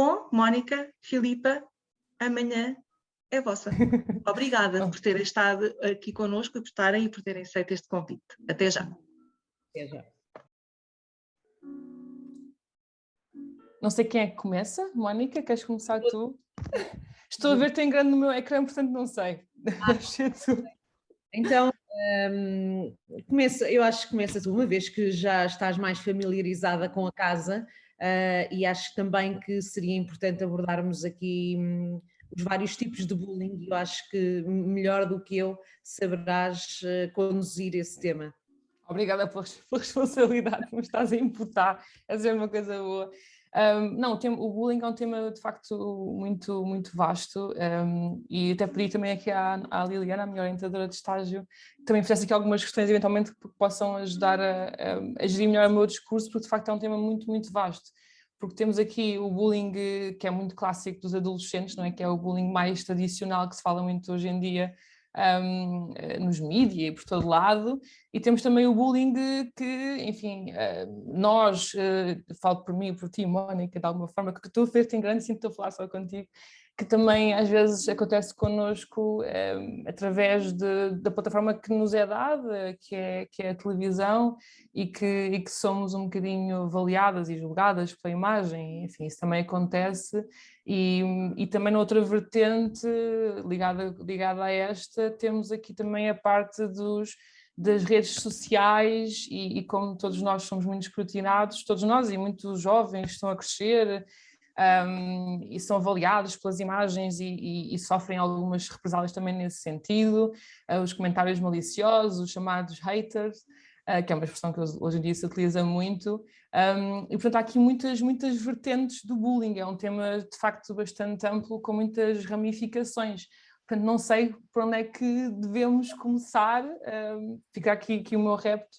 Bom, Mónica, Filipa, amanhã é vossa. Obrigada por terem estado aqui connosco, por estarem e por terem aceito este convite. Até já. Até já. Não sei quem é que começa. Mónica, queres começar tu? Estou a ver-te em grande no meu ecrã, portanto não sei. Então, eu acho que começa tu, uma vez que já estás mais familiarizada com a casa, e acho também que seria importante abordarmos aqui os vários tipos de bullying, e eu acho que melhor do que eu saberás conduzir esse tema. Obrigada pela responsabilidade que me estás a imputar, a dizer uma coisa boa. Não, o bullying é um tema de facto muito, muito vasto, e até pedi também aqui à Liliana, a minha orientadora de estágio, que também fizesse aqui algumas questões eventualmente que possam ajudar a gerir melhor o meu discurso, porque de facto é um tema muito, muito vasto. Porque temos aqui o bullying que é muito clássico dos adolescentes, não é? Que é o bullying mais tradicional que se fala muito hoje em dia, nos mídias e por todo lado, e temos também o bullying que, enfim, nós, falo por mim e por ti, Mónica, de alguma forma, que estou a ver-te em grande, sinto que estou a falar só contigo, que também às vezes acontece connosco através da plataforma que nos é dada, que é a televisão, e que somos um bocadinho avaliadas e julgadas pela imagem, enfim, isso também acontece. E também na outra vertente, ligada a esta, temos aqui também a parte das redes sociais e como todos nós somos muito escrutinados, todos nós e muitos jovens estão a crescer, e são avaliados pelas imagens e sofrem algumas represálias também nesse sentido, os comentários maliciosos, os chamados haters, que é uma expressão que hoje em dia se utiliza muito, e portanto há aqui muitas vertentes do bullying, é um tema de facto bastante amplo, com muitas ramificações. Portanto, não sei por onde é que devemos começar, fica aqui o meu repto.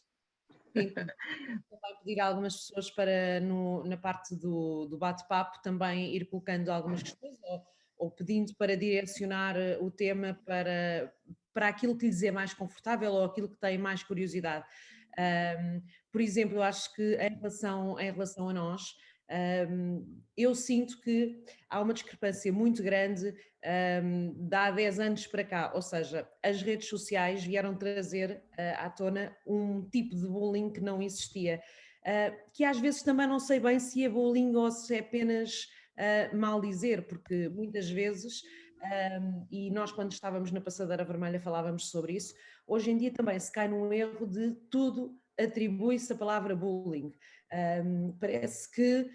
Sim, vai pedir a algumas pessoas para, na parte do bate-papo, também ir colocando algumas questões ou pedindo para direcionar o tema para aquilo que lhes é mais confortável ou aquilo que tem mais curiosidade. Por exemplo, eu acho que em relação a nós, eu sinto que há uma discrepância muito grande de há 10 anos para cá, ou seja, as redes sociais vieram trazer à tona um tipo de bullying que não existia, que às vezes também não sei bem se é bullying ou se é apenas mal dizer, porque muitas vezes, e nós quando estávamos na Passadeira Vermelha falávamos sobre isso, hoje em dia também se cai num erro de tudo atribui-se a palavra bullying. Parece que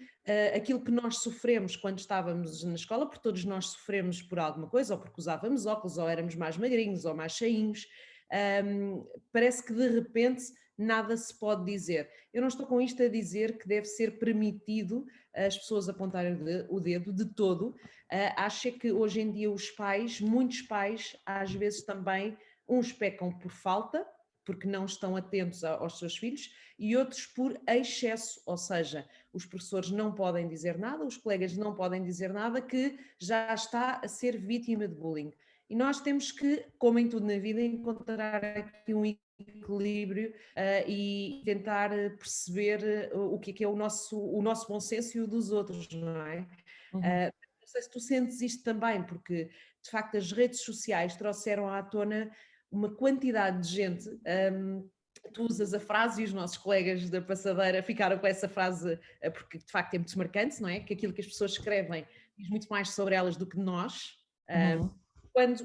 aquilo que nós sofremos quando estávamos na escola, porque todos nós sofremos por alguma coisa, ou porque usávamos óculos, ou éramos mais magrinhos, ou mais cheinhos, parece que de repente nada se pode dizer. Eu não estou com isto a dizer que deve ser permitido as pessoas apontarem o dedo de todo. Acho que hoje em dia os pais, muitos pais, às vezes também, uns pecam por falta, porque não estão atentos aos seus filhos, e outros por excesso, ou seja, os professores não podem dizer nada, os colegas não podem dizer nada, que já está a ser vítima de bullying. E nós temos que, como em tudo na vida, encontrar aqui um equilíbrio e tentar perceber o que é o nosso bom senso e o dos outros, não é? Uhum. Não sei se tu sentes isto também, porque de facto as redes sociais trouxeram à tona uma quantidade de gente. Tu usas a frase e os nossos colegas da Passadeira ficaram com essa frase porque de facto é muito marcante, não é? Que aquilo que as pessoas escrevem diz muito mais sobre elas do que nós,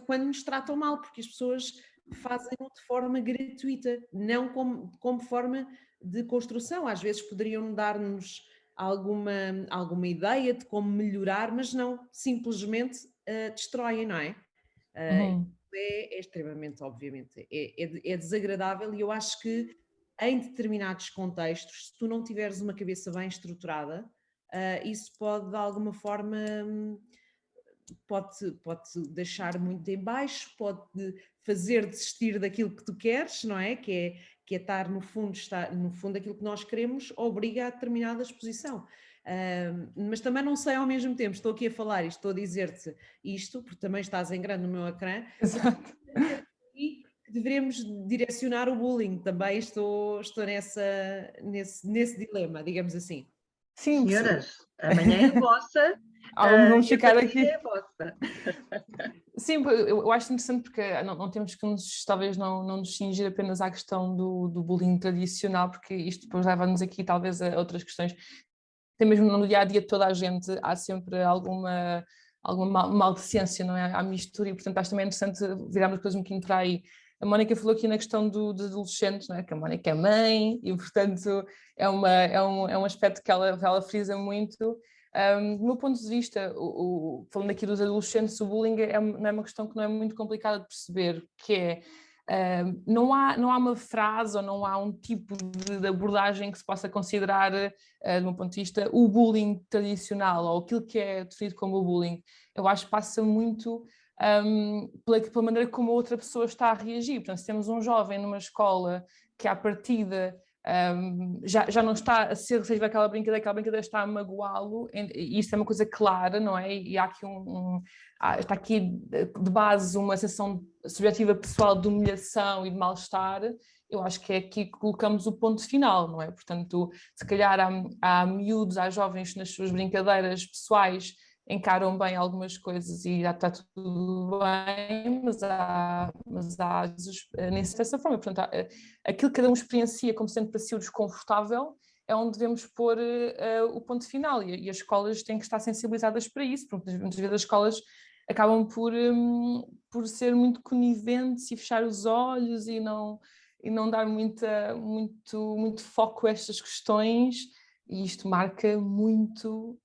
quando nos tratam mal, porque as pessoas fazem-no de forma gratuita, não como forma de construção. Às vezes poderiam dar-nos alguma ideia de como melhorar, mas não, simplesmente destroem, não é? É extremamente, obviamente, é desagradável, e eu acho que em determinados contextos, se tu não tiveres uma cabeça bem estruturada, isso pode de alguma forma pode deixar muito em baixo, pode fazer desistir daquilo que tu queres, não é? Que é estar no fundo aquilo que nós queremos obriga a determinada exposição. Mas também não sei ao mesmo tempo, estou aqui a falar e estou a dizer-te isto, porque também estás em grande no meu ecrã. Exato. E devemos direcionar o bullying, também estou nesse dilema, digamos assim. Sim, senhoras, amanhã é vossa. Vamos ficar essa aqui. é vossa. Sim, eu acho interessante porque não temos que talvez não nos cingir apenas à questão do bullying tradicional, porque isto depois leva-nos aqui talvez a outras questões. Até mesmo no dia-a-dia de toda a gente há sempre alguma maldecência, não é? Há mistura e, portanto, acho também interessante virarmos as coisas um bocadinho para aí. A Mónica falou aqui na questão dos adolescentes, não é? Que a Mónica é mãe e, portanto, é um aspecto que ela frisa muito. Do meu ponto de vista, falando aqui dos adolescentes, o bullying não é uma questão que não é muito complicada de perceber, que é não há uma frase ou não há um tipo de abordagem que se possa considerar, do meu ponto de vista, o bullying tradicional ou aquilo que é definido como o bullying. Eu acho que passa muito pela maneira como a outra pessoa está a reagir. Portanto, se temos um jovem numa escola que à partida já não está a ser receptivo àquela brincadeira está a magoá-lo, e isso é uma coisa clara, não é? E há aqui está aqui de base uma sensação subjetiva pessoal de humilhação e de mal-estar. Eu acho que é aqui que colocamos o ponto final, não é? Portanto, se calhar há miúdos, há jovens nas suas brincadeiras pessoais encaram bem algumas coisas e já está tudo bem, mas há vezes nem se dessa forma. Portanto, aquilo que cada um experiencia como sendo para si o desconfortável é onde devemos pôr o ponto final, e as escolas têm que estar sensibilizadas para isso, porque muitas vezes as escolas acabam por ser muito coniventes e fechar os olhos e não dar muito foco a estas questões. E isto marca muito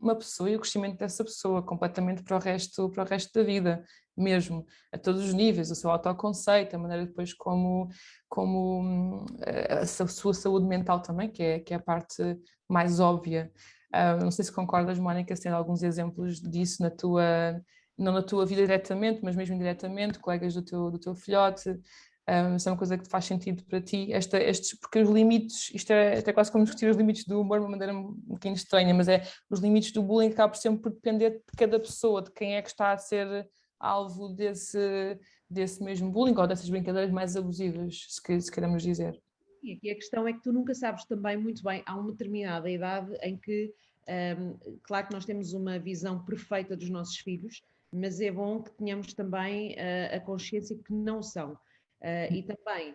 uma pessoa e o crescimento dessa pessoa, completamente para o resto da vida, mesmo, a todos os níveis, o seu autoconceito, a maneira depois como a sua saúde mental também, que é a parte mais óbvia. Não sei se concordas, Mónica, se tem alguns exemplos disso não na tua vida diretamente, mas mesmo indiretamente, colegas do teu filhote. Isso é uma coisa que faz sentido para ti, porque os limites, isto é quase como discutir os limites do humor de uma maneira um bocadinho estranha, mas os limites do bullying acabam por sempre por depender de cada pessoa, de quem é que está a ser alvo desse mesmo bullying ou dessas brincadeiras mais abusivas, se queremos dizer. E aqui a questão é que tu nunca sabes também muito bem, há uma determinada idade em que, claro que nós temos uma visão perfeita dos nossos filhos, mas é bom que tenhamos também a consciência que não são. E também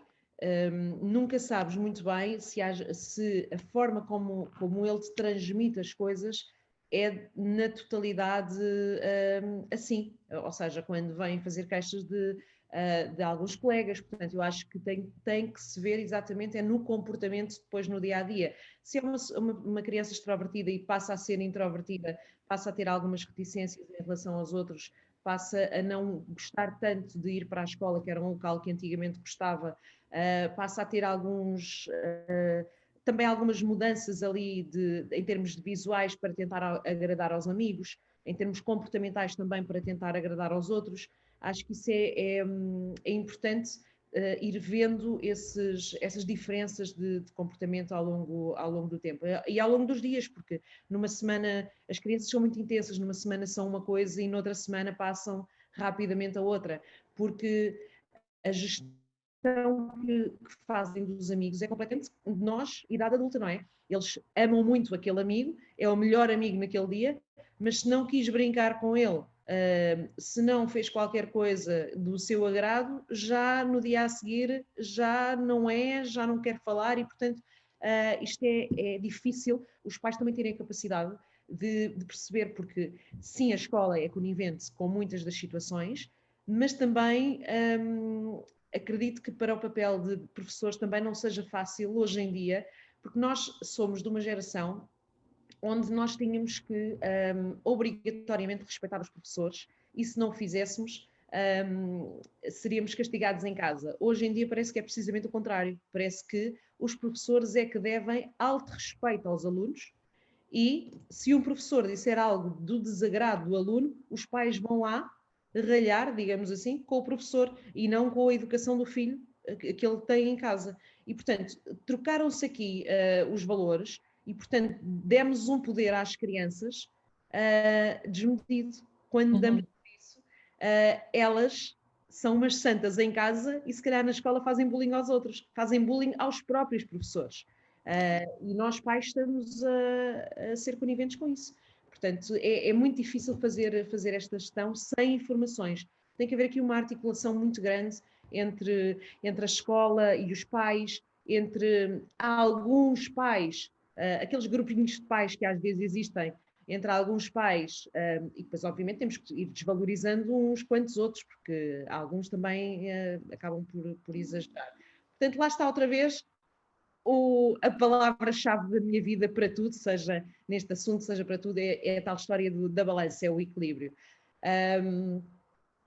nunca sabes muito bem se a forma como ele te transmite as coisas é na totalidade assim. Ou seja, quando vêm fazer queixas de alguns colegas, portanto eu acho que tem que se ver exatamente no comportamento depois no dia-a-dia. Se é uma criança extrovertida e passa a ser introvertida, passa a ter algumas reticências em relação aos outros, passa a não gostar tanto de ir para a escola, que era um local que antigamente gostava, passa a ter também algumas mudanças ali em termos de visuais para tentar agradar aos amigos, em termos comportamentais também para tentar agradar aos outros. Acho que isso é importante ir vendo essas diferenças de comportamento ao longo do tempo e ao longo dos dias, porque numa semana as crianças são muito intensas, numa semana são uma coisa e noutra semana passam rapidamente a outra, porque a gestão que fazem dos amigos é completamente de nós, idade adulta, não é? Eles amam muito aquele amigo, é o melhor amigo naquele dia, mas se não quis brincar com ele, se não fez qualquer coisa do seu agrado, já no dia a seguir já não quer falar e, portanto, isto é difícil. Os pais também terem a capacidade de perceber, porque sim, a escola é conivente com muitas das situações, mas também acredito que para o papel de professores também não seja fácil hoje em dia, porque nós somos de uma geração onde nós tínhamos que obrigatoriamente respeitar os professores e se não o fizéssemos seríamos castigados em casa. Hoje em dia parece que é precisamente o contrário, parece que os professores é que devem alto respeito aos alunos e se um professor disser algo do desagrado do aluno, os pais vão lá ralhar, digamos assim, com o professor e não com a educação do filho que ele tem em casa. E, portanto, trocaram-se aqui os valores e, portanto, demos um poder às crianças desmedido. Quando damos isso, elas são umas santas em casa e, se calhar, na escola fazem bullying aos outros, fazem bullying aos próprios professores. E nós pais estamos a ser coniventes com isso. Portanto, é muito difícil fazer esta gestão sem informações. Tem que haver aqui uma articulação muito grande entre a escola e os pais, entre alguns pais, aqueles grupinhos de pais que às vezes existem, entre alguns pais, e depois obviamente temos que ir desvalorizando uns quantos outros, porque alguns também acabam por exagerar. Portanto, lá está outra vez a palavra-chave da minha vida para tudo, seja neste assunto, seja para tudo, é a tal história da balança, é o equilíbrio.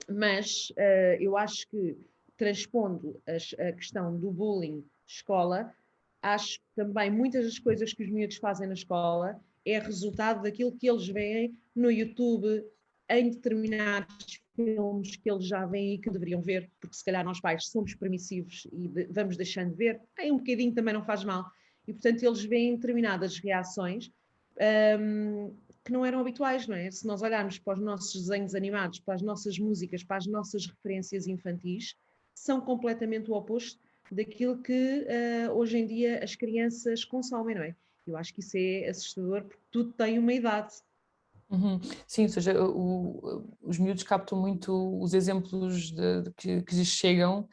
Mas eu acho que, transpondo a questão do bullying escola, acho que também muitas das coisas que os miúdos fazem na escola é resultado daquilo que eles veem no YouTube, em determinados filmes que eles já veem e que deveriam ver, porque se calhar nós pais somos permissivos e vamos deixando de ver, um bocadinho também não faz mal. E portanto eles veem determinadas reações que não eram habituais, não é? Se nós olharmos para os nossos desenhos animados, para as nossas músicas, para as nossas referências infantis, são completamente o oposto daquilo que hoje em dia as crianças consomem, não é? Eu acho que isso é assustador porque tudo tem uma idade. Sim, ou seja, os miúdos captam muito os exemplos que lhes chegam,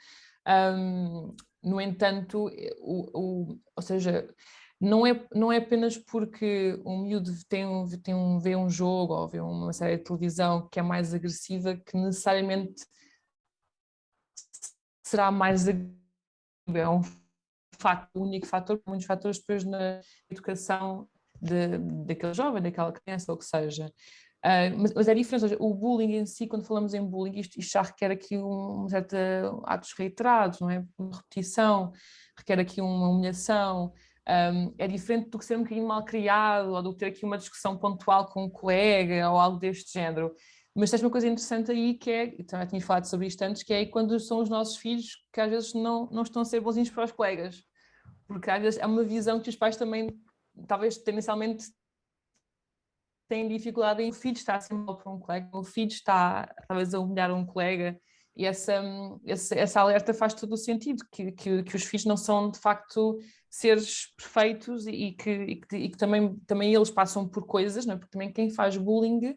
no entanto, ou seja, não é apenas porque um miúdo vê um jogo ou vê uma série de televisão que é mais agressiva que necessariamente será mais agressiva. É um facto, o único fator, muitos fatores depois na educação daquele jovem, daquela criança, ou o que seja. Mas é diferente, ou seja, o bullying em si, quando falamos em bullying, isto já requer aqui um certo atos reiterados, não é? Uma repetição, requer aqui uma humilhação. É diferente do que ser um bocadinho mal criado, ou do que ter aqui uma discussão pontual com um colega, ou algo deste género. Mas tens uma coisa interessante aí que é, e também tinha falado sobre isto antes, que é quando são os nossos filhos que às vezes não estão a ser bonzinhos para os colegas. Porque às vezes é uma visão que os pais também, talvez tendencialmente, têm dificuldade em o filho está a ser mal para um colega, o filho está talvez a humilhar um colega, e essa alerta faz todo o sentido, que os filhos não são de facto seres perfeitos e que também eles passam por coisas, não é? Porque também quem faz bullying,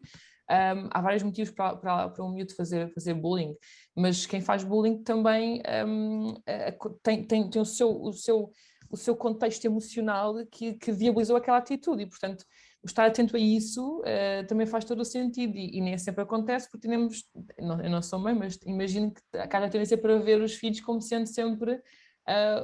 há vários motivos para um miúdo fazer bullying, mas quem faz bullying também tem o seu contexto emocional que viabilizou aquela atitude e, portanto, estar atento a isso também faz todo o sentido e nem sempre acontece porque eu não sou mãe, mas imagino que há a tendência para ver os filhos como sendo sempre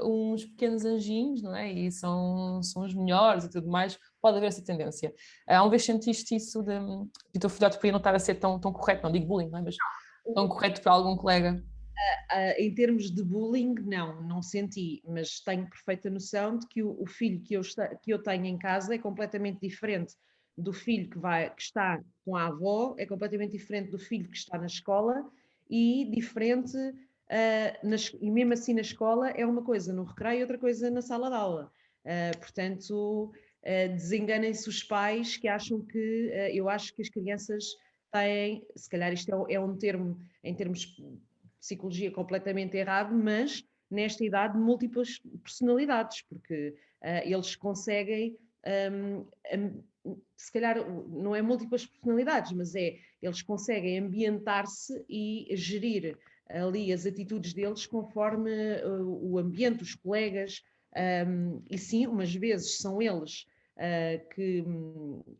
uns pequenos anjinhos, não é? E são os melhores e tudo mais, pode haver essa tendência. Uma vez sentiste isso de o teu filhote podia não estar a ser tão correto, não digo bullying, não é? Mas tão correto para algum colega? Em termos de bullying, não senti, mas tenho perfeita noção de que o filho que eu tenho em casa é completamente diferente do filho que está com a avó, é completamente diferente do filho que está na escola e diferente, e mesmo assim na escola é uma coisa no recreio e outra coisa na sala de aula. Portanto, desenganem-se os pais que acham que eu acho que as crianças têm, se calhar isto é um termo em termos psicologia completamente errado, mas nesta idade múltiplas personalidades, porque eles conseguem, se calhar não é múltiplas personalidades, mas eles conseguem ambientar-se e gerir ali as atitudes deles conforme o ambiente, os colegas, e sim, umas vezes são eles que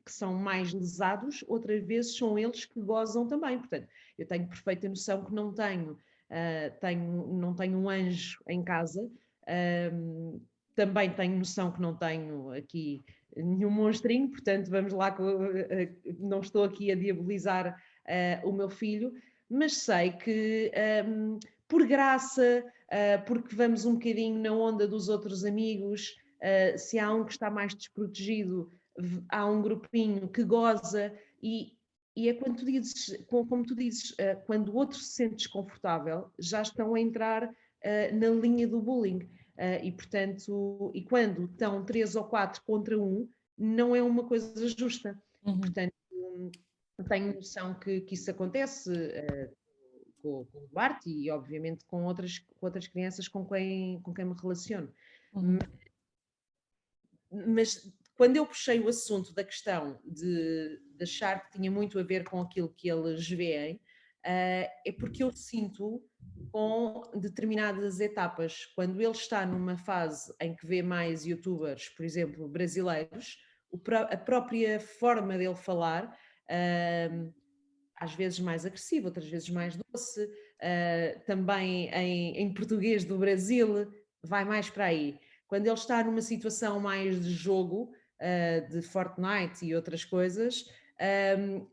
são mais lesados, outras vezes são eles que gozam também. Portanto, eu tenho perfeita noção que não tenho um anjo em casa, também tenho noção que não tenho aqui nenhum monstrinho, portanto vamos lá, não estou aqui a diabolizar o meu filho, mas sei que por graça, porque vamos um bocadinho na onda dos outros amigos, se há um que está mais desprotegido, há um grupinho que goza e é quando tu dizes, como tu dizes, quando o outro se sente desconfortável, já estão a entrar na linha do bullying. E portanto, e quando estão 3 ou 4 contra 1, não é uma coisa justa. E portanto, tenho noção que isso acontece com o Duarte e obviamente com outras crianças com quem me relaciono. mas quando eu puxei o assunto da questão de achar que tinha muito a ver com aquilo que eles veem, é porque eu sinto com determinadas etapas. Quando ele está numa fase em que vê mais youtubers, por exemplo, brasileiros, a própria forma dele falar, às vezes mais agressiva, outras vezes mais doce, também em português do Brasil, vai mais para aí. Quando ele está numa situação mais de jogo, de Fortnite e outras coisas,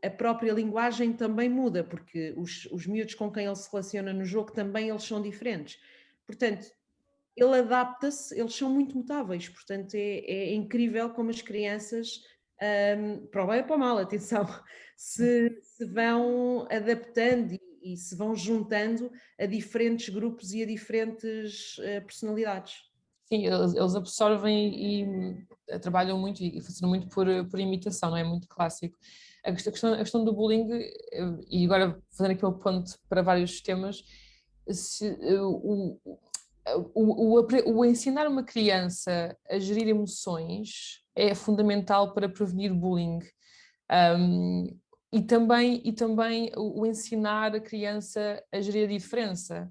a própria linguagem também muda, porque os miúdos com quem ele se relaciona no jogo também eles são diferentes. Portanto, ele adapta-se, eles são muito mutáveis, portanto é incrível como as crianças, para o bem e para o mal, atenção, se vão adaptando e se vão juntando a diferentes grupos e a diferentes personalidades. Sim, eles absorvem e trabalham muito e funcionam muito por imitação, não é? Muito clássico. A questão do bullying, e agora fazendo aqui um ponto para vários temas, o ensinar uma criança a gerir emoções é fundamental para prevenir bullying. E também o ensinar a criança a gerir a diferença.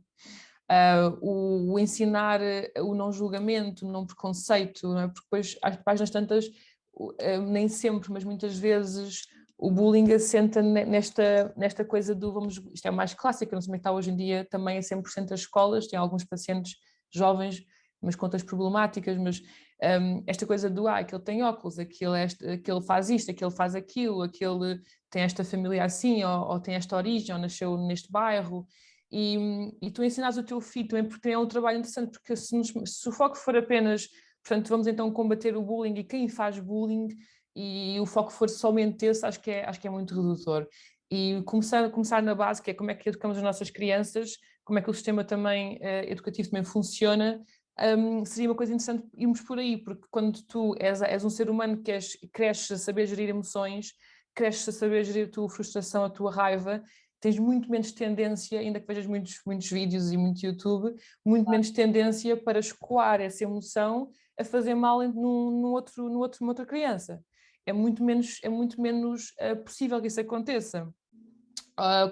O ensinar o não julgamento, o não preconceito, não é? Porque depois às páginas tantas, nem sempre, mas muitas vezes o bullying assenta nesta coisa do isto é mais clássico, não sei como é que está hoje em dia também a 100% das escolas, tem alguns pacientes jovens, mas com outras problemáticas, mas esta coisa do aquele tem óculos, aquele faz isto, aquele faz aquilo, aquele tem esta família assim, ou tem esta origem, ou nasceu neste bairro. E tu ensinas o teu filho também, porque é um trabalho interessante, porque se o foco for apenas, portanto, vamos então combater o bullying e quem faz bullying, e o foco for somente esse, acho que é muito redutor. E começar na base, que é como é que educamos as nossas crianças, como é que o sistema também educativo também funciona, seria uma coisa interessante irmos por aí, porque quando tu és um ser humano que cresces a saber gerir emoções, cresces a saber gerir a tua frustração, a tua raiva, tens muito menos tendência, ainda que vejas muitos vídeos e muito YouTube, muito menos tendência para escoar essa emoção a fazer mal numa outra criança. É muito menos possível que isso aconteça.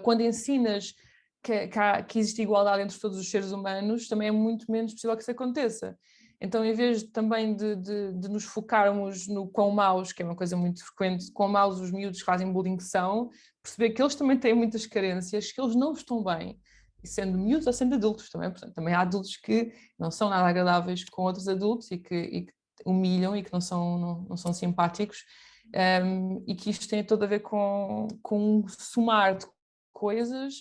Quando ensinas que existe igualdade entre todos os seres humanos, também é muito menos possível que isso aconteça. Então, em vez também de nos focarmos no quão maus, que é uma coisa muito frequente, quão maus os miúdos que fazem bullying são, perceber que eles também têm muitas carências, que eles não estão bem, e sendo miúdos ou sendo adultos também. Portanto, também há adultos que não são nada agradáveis com outros adultos e que humilham e que não são simpáticos, e que isto tem todo a ver com um somar de coisas,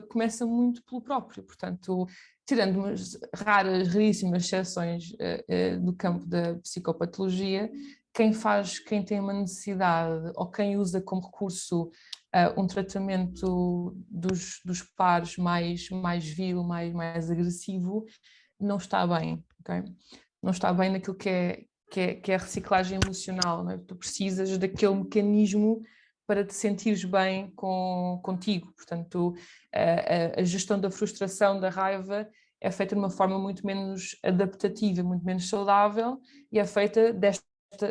começa muito pelo próprio. Portanto, tirando umas raríssimas exceções do campo da psicopatologia, quem tem uma necessidade ou quem usa como recurso um tratamento dos pares mais vil, mais agressivo, não está bem, ok? Não está bem naquilo que é a reciclagem emocional, não é? Tu precisas daquele mecanismo para te sentires bem contigo. Portanto, a gestão da frustração, da raiva, é feita de uma forma muito menos adaptativa, muito menos saudável e é feita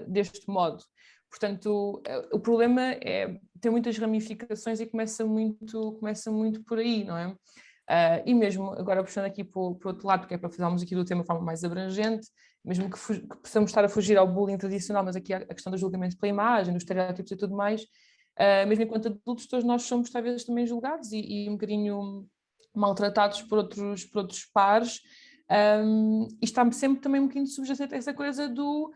deste modo. Portanto, o problema tem muitas ramificações e começa muito por aí, não é? E mesmo, agora puxando aqui para o outro lado, que é para fazermos aqui do tema de forma mais abrangente, mesmo que possamos estar a fugir ao bullying tradicional, mas aqui a questão do julgamento pela imagem, dos estereótipos e tudo mais, mesmo enquanto adultos, todos nós somos talvez também julgados e um bocadinho maltratados por outros pares, e estamos sempre também um bocadinho sujeitos a essa coisa do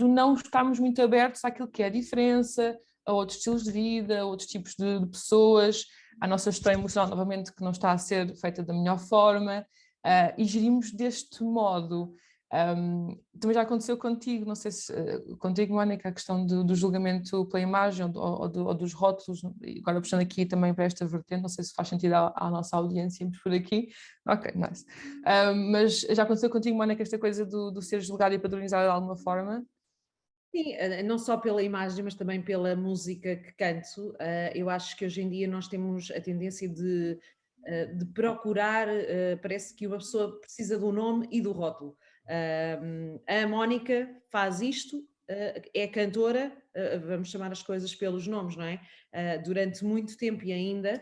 não estarmos muito abertos àquilo que é a diferença, a outros estilos de vida, a outros tipos de pessoas, à nossa história emocional, novamente, que não está a ser feita da melhor forma, e gerimos deste modo. Também já aconteceu contigo, não sei se contigo, Mónica, a questão do julgamento pela imagem ou dos rótulos, agora puxando aqui também para esta vertente, não sei se faz sentido à nossa audiência por aqui. Ok, nice. Mas já aconteceu contigo, Mónica, esta coisa do ser julgado e padronizado de alguma forma? Sim, não só pela imagem, mas também pela música que canto. Eu acho que hoje em dia nós temos a tendência de procurar, parece que uma pessoa precisa do nome e do rótulo. A Mónica faz isto, é cantora, vamos chamar as coisas pelos nomes, não é? Durante muito tempo e ainda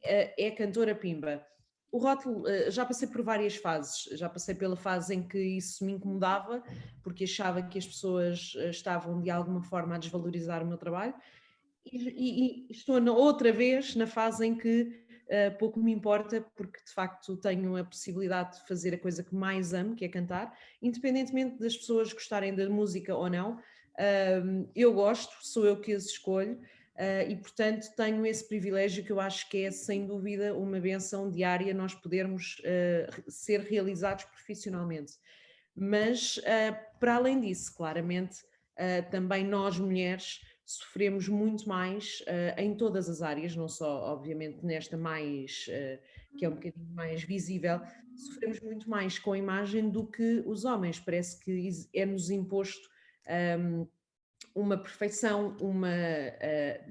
é cantora pimba. O rótulo, já passei por várias fases, já passei pela fase em que isso me incomodava, porque achava que as pessoas estavam de alguma forma a desvalorizar o meu trabalho, e estou outra vez na fase em que pouco me importa, porque de facto tenho a possibilidade de fazer a coisa que mais amo, que é cantar, independentemente das pessoas gostarem da música ou não. Eu gosto, sou eu que as escolho, e portanto tenho esse privilégio que eu acho que é sem dúvida uma benção diária nós podermos ser realizados profissionalmente. Mas para além disso, claramente, também nós mulheres sofremos muito mais em todas as áreas, não só obviamente nesta mais, que é um bocadinho mais visível, sofremos muito mais com a imagem do que os homens. Parece que é-nos imposto uma perfeição,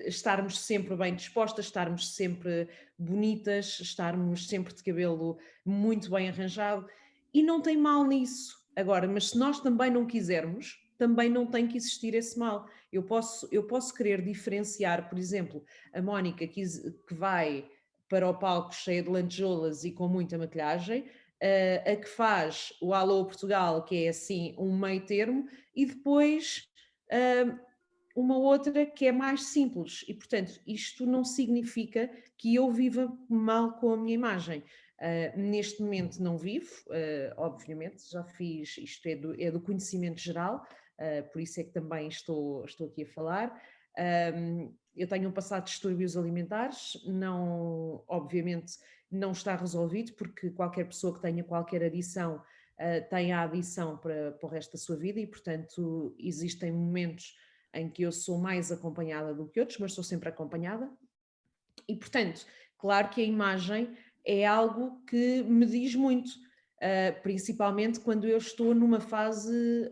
estarmos sempre bem dispostas, estarmos sempre bonitas, estarmos sempre de cabelo muito bem arranjado, e não tem mal nisso. Agora, mas se nós também não quisermos, também não tem que existir esse mal. Eu posso querer diferenciar, por exemplo, a Mónica que vai para o palco cheia de lantejoulas e com muita maquilhagem, a que faz o Alô Portugal, que é assim um meio termo, e depois uma outra que é mais simples, e portanto isto não significa que eu viva mal com a minha imagem. Neste momento não vivo, obviamente, já fiz, isto é do conhecimento geral, por isso é que também estou aqui a falar. Eu tenho um passado de distúrbios alimentares, não, obviamente não está resolvido, porque qualquer pessoa que tenha qualquer adição tem a adição para o resto da sua vida, e portanto existem momentos em que eu sou mais acompanhada do que outros, mas sou sempre acompanhada, e portanto, claro que a imagem é algo que me diz muito, principalmente quando eu estou numa fase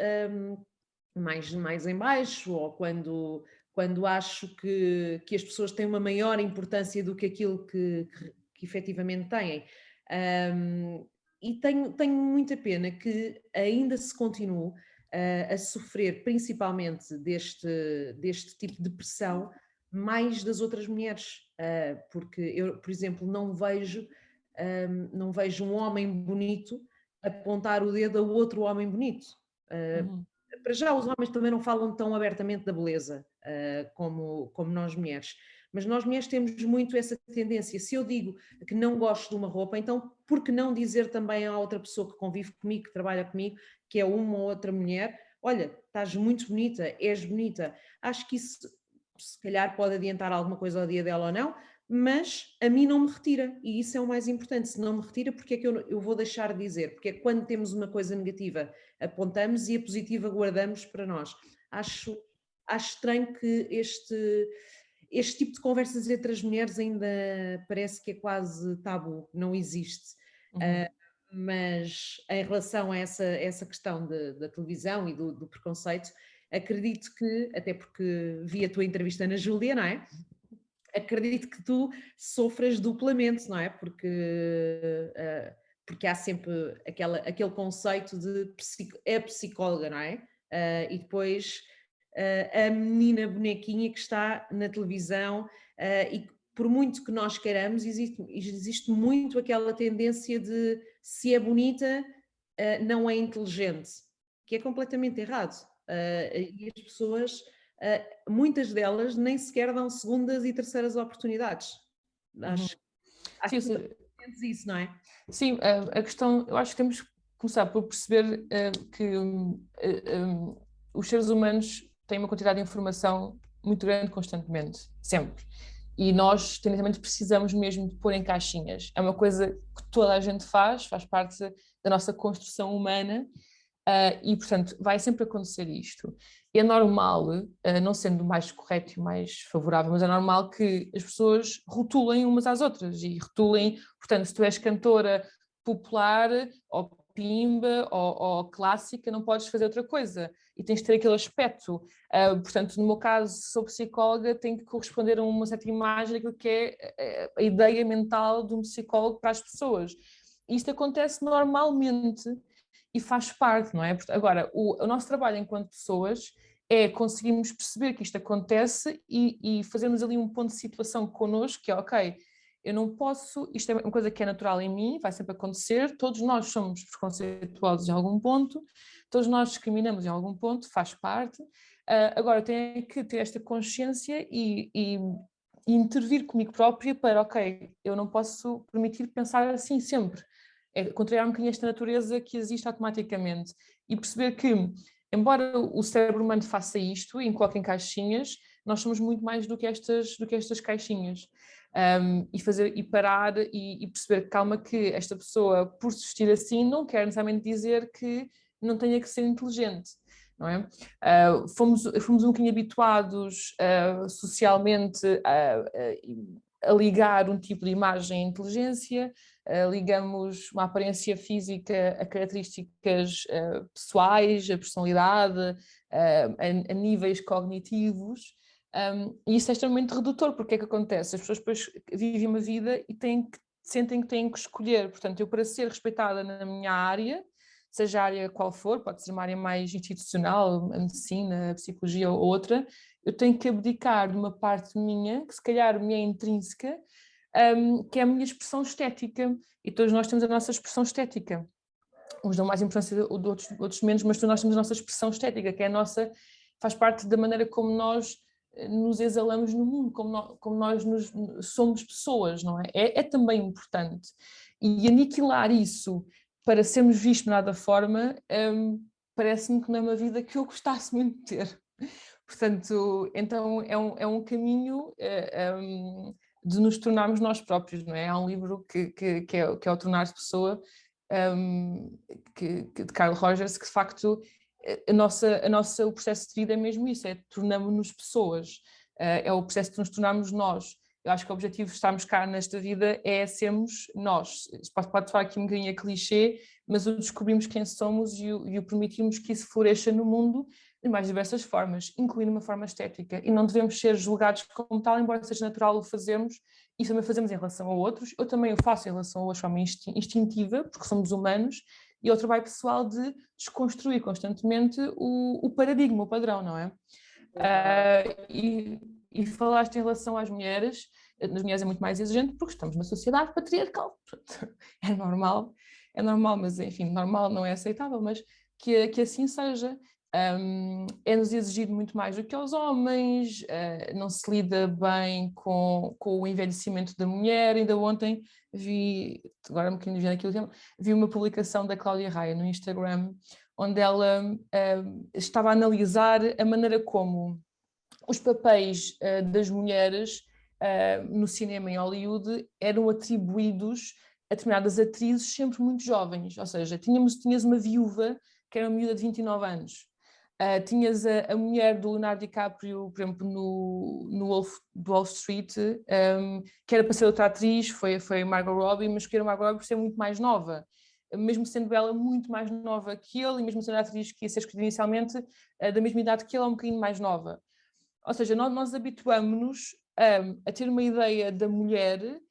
mais em baixo, ou quando acho que as pessoas têm uma maior importância do que aquilo que efetivamente têm. E tenho muita pena que ainda se continue a sofrer principalmente deste tipo de pressão mais das outras mulheres, porque eu, por exemplo, não vejo um homem bonito apontar o dedo a outro homem bonito. Para já os homens também não falam tão abertamente da beleza como nós mulheres, mas nós mulheres temos muito essa tendência. Se eu digo que não gosto de uma roupa, então por que não dizer também à outra pessoa que convive comigo, que trabalha comigo, que é uma ou outra mulher: olha, estás muito bonita, és bonita. Acho que isso se calhar pode adiantar alguma coisa ao dia dela ou não, mas a mim não me retira, e isso é o mais importante. Se não me retira, porque é que eu vou deixar de dizer? Porque é que quando temos uma coisa negativa apontamos e a positiva guardamos para nós. Acho estranho que este tipo de conversas entre as mulheres ainda parece que é quase tabu, não existe. Mas em relação a essa questão da televisão e do preconceito, acredito que, até porque vi a tua entrevista na Júlia, não é? Acredito que tu sofras duplamente, não é? Porque há sempre aquele conceito de a psicóloga, não é? E depois a menina bonequinha que está na televisão, e por muito que nós queiramos, existe muito aquela tendência de se é bonita, não é inteligente, que é completamente errado. E as pessoas, muitas delas, nem sequer dão segundas e terceiras oportunidades. Acho que tu isso, não é? Sim, a questão, eu acho que temos que começar por perceber que os seres humanos têm uma quantidade de informação muito grande constantemente, sempre. E nós, tendencialmente, precisamos mesmo de pôr em caixinhas. É uma coisa que toda a gente faz parte da nossa construção humana, e, portanto, vai sempre acontecer isto. É normal, não sendo o mais correto e o mais favorável, mas é normal que as pessoas rotulem umas às outras e rotulem, portanto, se tu és cantora popular ou pimba ou clássica, não podes fazer outra coisa e tens de ter aquele aspecto. Portanto, no meu caso, sou psicóloga, tenho que corresponder a uma certa imagem daquilo que é a ideia mental de um psicólogo para as pessoas. Isto acontece normalmente e faz parte, não é? Agora, o nosso trabalho enquanto pessoas é conseguirmos perceber que isto acontece e fazermos ali um ponto de situação connosco, que é ok, eu não posso, isto é uma coisa que é natural em mim, vai sempre acontecer, todos nós somos preconceituosos em algum ponto, todos nós discriminamos em algum ponto, faz parte. Agora, tenho que ter esta consciência e intervir comigo própria para, ok, eu não posso permitir pensar assim sempre. É contrariar um bocadinho esta natureza que existe automaticamente e perceber que, embora o cérebro humano faça isto e em coloque em caixinhas, nós somos muito mais do que estas caixinhas. E parar e perceber, calma, que esta pessoa, por se vestir assim, não quer necessariamente dizer que não tenha que ser inteligente, não é? Fomos um bocadinho habituados socialmente a ligar um tipo de imagem à inteligência, ligamos uma aparência física a características pessoais, a personalidade, a níveis cognitivos. E isso é extremamente redutor, porque é que acontece? As pessoas depois vivem uma vida e sentem que têm que escolher. Portanto, eu para ser respeitada na minha área, seja a área qual for, pode ser uma área mais institucional, a medicina, a psicologia ou outra, eu tenho que abdicar de uma parte minha, que se calhar me é intrínseca, que é a minha expressão estética. E todos nós temos a nossa expressão estética. Uns dão mais importância, outros menos, mas todos nós temos a nossa expressão estética, que é a nossa, faz parte da maneira como nós nos exalamos no mundo, como nós somos pessoas, não é? É também importante. E aniquilar isso para sermos vistos de nada forma, parece-me que não é uma vida que eu gostasse muito de ter. Portanto, então é um caminho de nos tornarmos nós próprios, não é? Há um livro que é o Tornar-se Pessoa, de Carl Rogers, que de facto o processo de vida é mesmo isso, é tornarmos-nos pessoas, é o processo de nos tornarmos nós. Eu acho que o objetivo de estarmos cá nesta vida é sermos nós. Pode soar aqui um bocadinho a clichê, mas o descobrimos quem somos e o permitirmos que isso floresça no mundo de mais diversas formas, incluindo uma forma estética. E não devemos ser julgados como tal, embora seja natural o fazermos, e também fazemos em relação a outros. Eu também o faço em relação a outros de forma instintiva, porque somos humanos, e é o trabalho pessoal de desconstruir constantemente o paradigma, o padrão, não é? E falaste em relação às mulheres, nas mulheres é muito mais exigente porque estamos numa sociedade patriarcal. É normal, mas enfim, normal não é aceitável, mas que assim seja. É-nos exigido muito mais do que aos homens, não se lida bem com o envelhecimento da mulher. Ainda ontem agora um bocadinho vendo aquilo, vi uma publicação da Cláudia Raia no Instagram, onde ela estava a analisar a maneira como os papéis das mulheres no cinema em Hollywood eram atribuídos a determinadas atrizes sempre muito jovens, ou seja, tinhas uma viúva que era uma miúda de 29 anos, tinhas a mulher do Leonardo DiCaprio, por exemplo, no Wolf de Wall Street, que era para ser outra atriz, foi Margot Robbie, mas que era Margot Robbie por ser muito mais nova, mesmo sendo ela muito mais nova que ele, e mesmo sendo a atriz que ia ser escolhida inicialmente, da mesma idade que ele, um bocadinho mais nova. Ou seja, nós habituamos-nos a ter uma ideia da mulher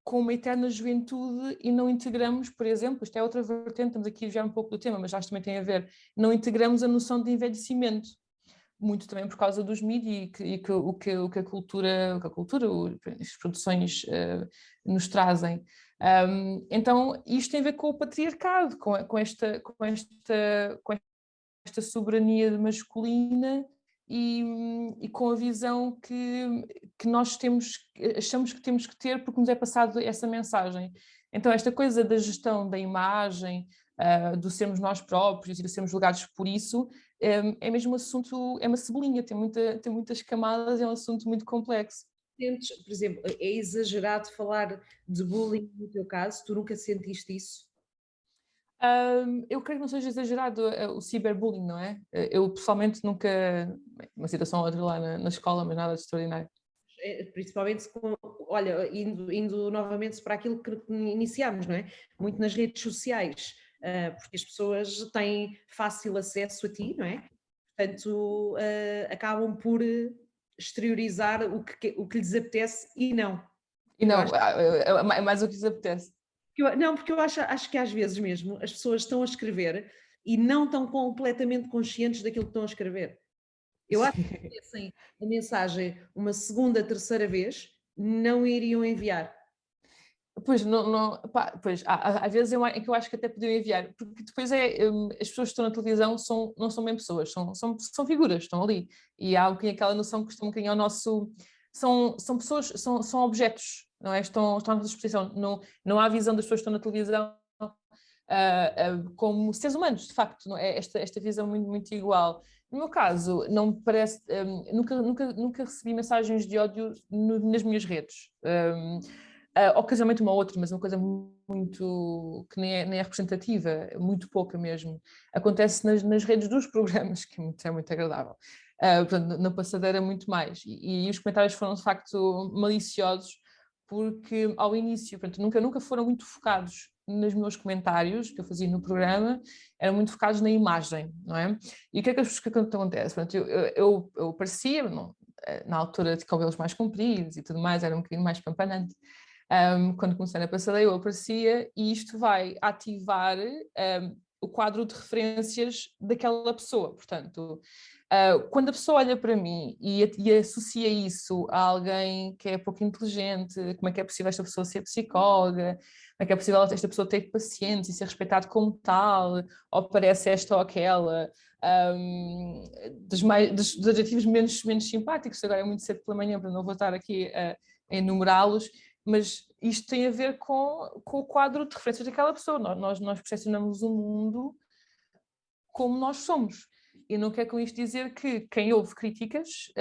com uma eterna juventude e não integramos, por exemplo, isto é outra vertente, estamos aqui a desviar um pouco do tema, mas acho que também tem a ver, não integramos a noção de envelhecimento, muito também por causa dos mídias o que a cultura, as produções nos trazem. Então, isto tem a ver com o patriarcado, com esta soberania masculina e com a visão que nós achamos que temos que ter porque nos é passado essa mensagem. Então esta coisa da gestão da imagem, do sermos nós próprios e de sermos julgados por isso, é mesmo um assunto, é uma cebolinha, tem muitas camadas, é um assunto muito complexo. Por exemplo, é exagerado falar de bullying no teu caso? Tu nunca sentiste isso? Eu creio que não seja exagerado o ciberbullying, não é? Eu pessoalmente nunca, uma situação ou outra lá na escola, mas nada de extraordinário. Principalmente olha, indo novamente para aquilo que iniciámos, não é? Muito nas redes sociais, porque as pessoas têm fácil acesso a ti, não é? Portanto, acabam por exteriorizar o que lhes apetece e não. E não, é mais o que lhes apetece. Não, porque eu acho que às vezes mesmo as pessoas estão a escrever e não estão completamente conscientes daquilo que estão a escrever. Eu acho que se tivessem a mensagem uma segunda, terceira vez, não iriam enviar. Pois, pois às vezes é que eu acho que até podiam enviar, porque depois as pessoas que estão na televisão não são bem pessoas, são figuras, estão ali. E há um bocadinho aquela noção que estão um bocadinho ao nosso. São pessoas, são objetos, não é? Estão à nossa disposição. Não há a visão das pessoas que estão na televisão como seres humanos, de facto, não é? Esta visão muito, muito igual. No meu caso, não me parece. Nunca recebi mensagens de ódio nas minhas redes. Ocasionalmente uma outra, mas uma coisa muito que nem é representativa, muito pouca mesmo. Acontece nas redes dos programas, que é muito agradável. Portanto, na passadeira muito mais. E os comentários foram de facto maliciosos, porque ao início, portanto, nunca foram muito focados nos meus comentários que eu fazia no programa, eram muito focados na imagem, não é? E o que é que acontece? Portanto, eu parecia, não, na altura de cabelos mais compridos e tudo mais, era um bocadinho mais pampanante. Quando comecei na passadeira eu aparecia e isto vai ativar o quadro de referências daquela pessoa, portanto, quando a pessoa olha para mim e associa isso a alguém que é pouco inteligente, como é que é possível esta pessoa ser psicóloga, como é que é possível esta pessoa ter paciência e ser respeitado como tal, ou parece esta ou aquela, dos adjetivos menos simpáticos, agora é muito cedo pela manhã para não vou estar aqui a enumerá-los, mas isto tem a ver com o quadro de referências daquela pessoa. Nós percepcionamos o mundo como nós somos. E não quero com isto dizer que quem ouve críticas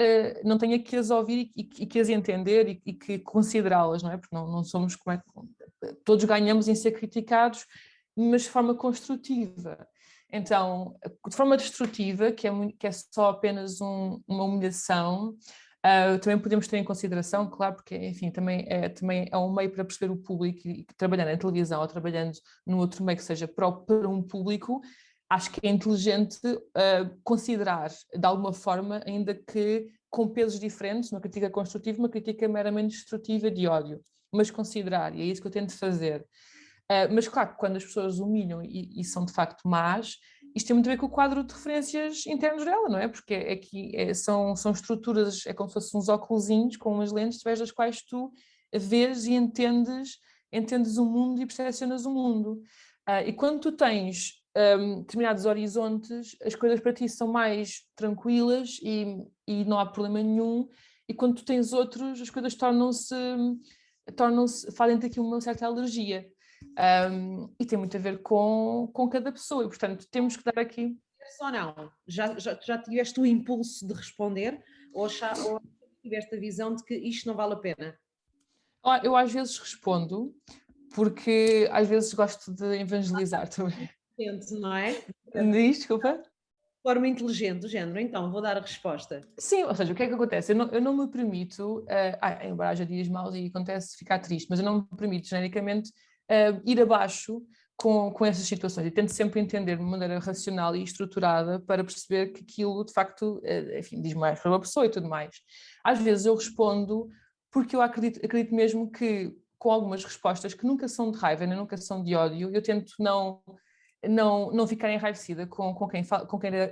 não tenha que as ouvir e que as entender e que considerá-las, não é? Porque não somos como é todos ganhamos em ser criticados, mas de forma construtiva. Então, de forma destrutiva, que é só apenas uma humilhação, também podemos ter em consideração, claro, porque, enfim, também é um meio para perceber o público e trabalhando em televisão ou trabalhando num outro meio que seja para um público, acho que é inteligente considerar, de alguma forma, ainda que com pesos diferentes, uma crítica construtiva, uma crítica meramente destrutiva de ódio, mas considerar, e é isso que eu tento fazer. Mas claro, quando as pessoas humilham e são de facto más, isto tem muito a ver com o quadro de referências internos dela, não é? Porque aqui são estruturas, é como se fossem uns óculosinhos com umas lentes através das quais tu vês e entendes o mundo e percepcionas o mundo. E quando tu tens determinados horizontes, as coisas para ti são mais tranquilas e não há problema nenhum, e quando tu tens outros, as coisas fazem-te aqui uma certa alergia. E tem muito a ver com cada pessoa, e portanto temos que dar aqui. Ou não? Já tiveste o impulso de responder ou tiveste a visão de que isto não vale a pena? Eu às vezes respondo, porque às vezes gosto de evangelizar também. Não é? Desculpa? De forma inteligente, do género, então vou dar a resposta. Sim, ou seja, o que é que acontece? Eu não me permito, embora haja dias maus e acontece ficar triste, mas eu não me permito genericamente ir abaixo com essas situações e tento sempre entender de maneira racional e estruturada para perceber que aquilo de facto, enfim, diz mais para uma pessoa e tudo mais. Às vezes eu respondo porque eu acredito mesmo que com algumas respostas que nunca são de raiva, nem nunca são de ódio, eu tento não ficar enraivecida com quem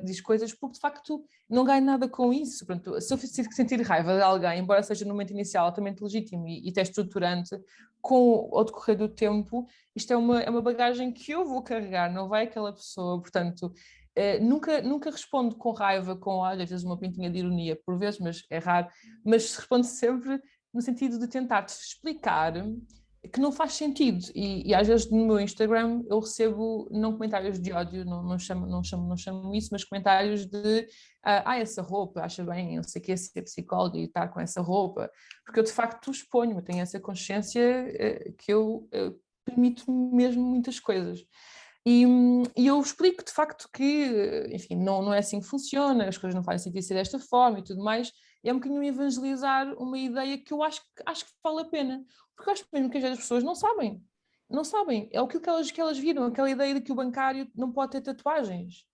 diz coisas, porque de facto não ganho nada com isso. Pronto, se eu sentir raiva de alguém, embora seja no momento inicial altamente legítimo e até estruturante, com o decorrer do tempo, isto é uma bagagem que eu vou carregar, não vai aquela pessoa, portanto, nunca respondo com raiva, olha, às vezes uma pintinha de ironia, por vezes, mas é raro, mas respondo sempre no sentido de tentar te explicar que não faz sentido, e às vezes no meu Instagram eu recebo não comentários de ódio, não chamo isso, mas comentários de essa roupa, acha bem, não sei o que, ser psicóloga e estar com essa roupa, porque eu de facto exponho, eu tenho essa consciência que eu permito mesmo muitas coisas. E eu explico de facto que, enfim, não é assim que funciona, as coisas não fazem sentido ser desta forma e tudo mais, e é um bocadinho evangelizar uma ideia que eu acho que vale a pena, porque eu acho mesmo que as pessoas não sabem, é aquilo que elas viram, aquela ideia de que o bancário não pode ter tatuagens,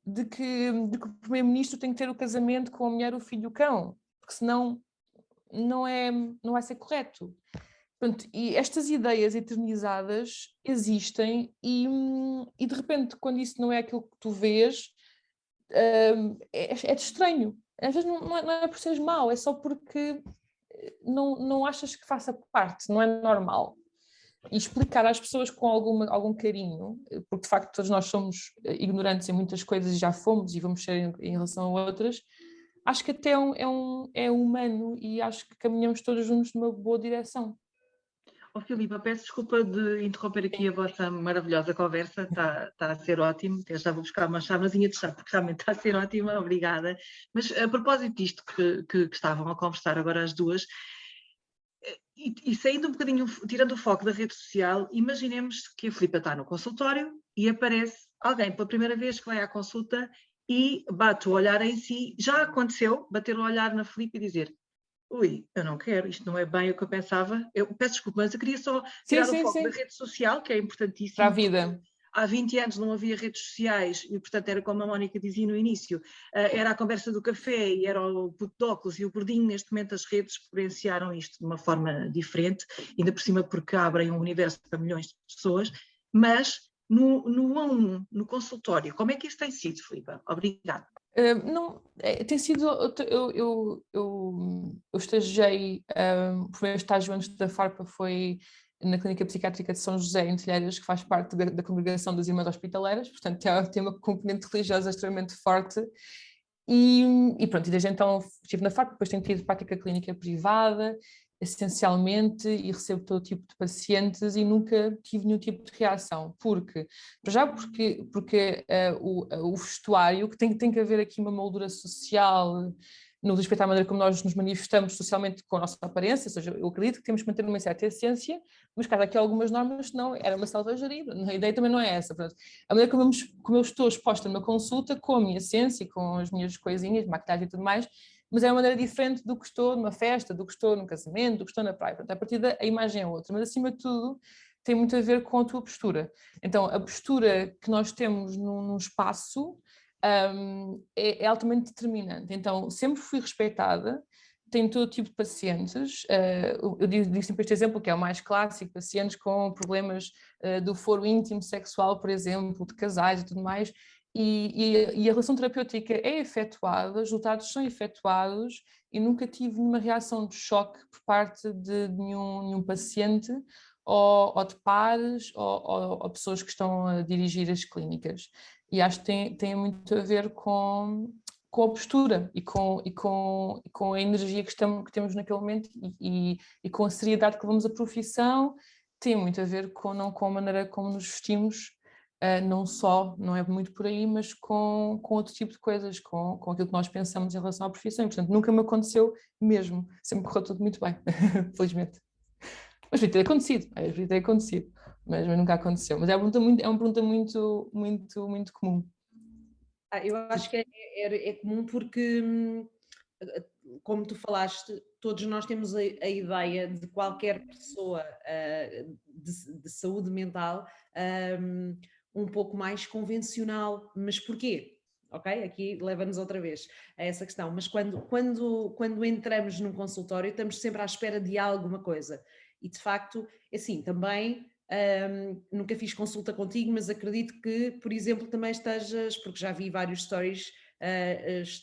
de que o primeiro-ministro tem que ter o casamento com a mulher, o filho e o cão, porque senão não vai ser correto. Pronto, e estas ideias eternizadas existem e de repente, quando isso não é aquilo que tu vês, é de estranho. Às vezes não é por seres mau, é só porque não achas que faça parte, não é normal. E explicar às pessoas com algum carinho, porque de facto todos nós somos ignorantes em muitas coisas e já fomos e vamos ser em relação a outras, acho que até é humano e acho que caminhamos todos juntos numa boa direção. Filipa, peço desculpa de interromper aqui a vossa maravilhosa conversa, está a ser ótimo, até já vou buscar uma chávenazinha de chá, porque realmente está a ser ótima, obrigada. Mas a propósito disto que estavam a conversar agora as duas, e saindo um bocadinho, tirando o foco da rede social, imaginemos que a Filipa está no consultório e aparece alguém pela primeira vez que vai à consulta e bate o olhar em si. Já aconteceu bater o olhar na Filipa e dizer: ui, eu não quero, isto não é bem o que eu pensava. Eu peço desculpa, mas eu queria só tirar o foco da rede social, que é importantíssimo. Para a vida. Há 20 anos não havia redes sociais e, portanto, era como a Mónica dizia no início, era a conversa do café e era o puto de óculos e o gordinho. Neste momento as redes experienciaram isto de uma forma diferente, ainda por cima porque abrem um universo para milhões de pessoas, mas no 1 a 1, no consultório, como é que isso tem sido, Filipa? Obrigada. Tem sido, eu estagiei, o primeiro estágio antes da Farpa foi na Clínica Psiquiátrica de São José, em Telheiras, que faz parte da congregação das Irmãs Hospitaleiras, portanto tem uma componente religiosa extremamente forte, e pronto, e desde então estive na Farpa, depois tenho tido prática clínica privada, essencialmente, e recebo todo tipo de pacientes e nunca tive nenhum tipo de reação, porque o vestuário, que tem que haver aqui uma moldura social no respeito à maneira como nós nos manifestamos socialmente com a nossa aparência, ou seja, eu acredito que temos que manter uma certa essência, mas caso aqui algumas normas, senão era uma selvageria, a ideia também não é essa. Portanto, a maneira como eu estou exposta numa consulta, com a minha essência, com as minhas coisinhas, maquilhagem e tudo mais, mas é uma maneira diferente do que estou numa festa, do que estou num casamento, do que estou na praia. Portanto, a partir daí a imagem é outra, mas acima de tudo tem muito a ver com a tua postura. Então, a postura que nós temos num espaço é altamente determinante. Então, sempre fui respeitada, tenho todo tipo de pacientes, eu digo sempre este exemplo, que é o mais clássico, pacientes com problemas do foro íntimo sexual, por exemplo, de casais e tudo mais, e a relação terapêutica é efetuada, os resultados são efetuados e nunca tive nenhuma reação de choque por parte de nenhum paciente ou de pares ou pessoas que estão a dirigir as clínicas. E acho que tem muito a ver com a postura e com a energia que temos naquele momento e com a seriedade que levamos a profissão. Tem muito a ver com a maneira como nos vestimos, não é muito por aí, mas com outro tipo de coisas, com aquilo que nós pensamos em relação à profissão. E, portanto, nunca me aconteceu mesmo. Sempre correu tudo muito bem, felizmente. Mas podia ter acontecido, mas nunca aconteceu. Mas é uma pergunta muito comum. Eu acho que é comum porque, como tu falaste, todos nós temos a ideia de qualquer pessoa de saúde mental um pouco mais convencional. Mas porquê? Ok? Aqui leva-nos outra vez a essa questão. Mas quando entramos num consultório, estamos sempre à espera de alguma coisa. E de facto, assim, também nunca fiz consulta contigo, mas acredito que, por exemplo, também estejas, porque já vi vários stories,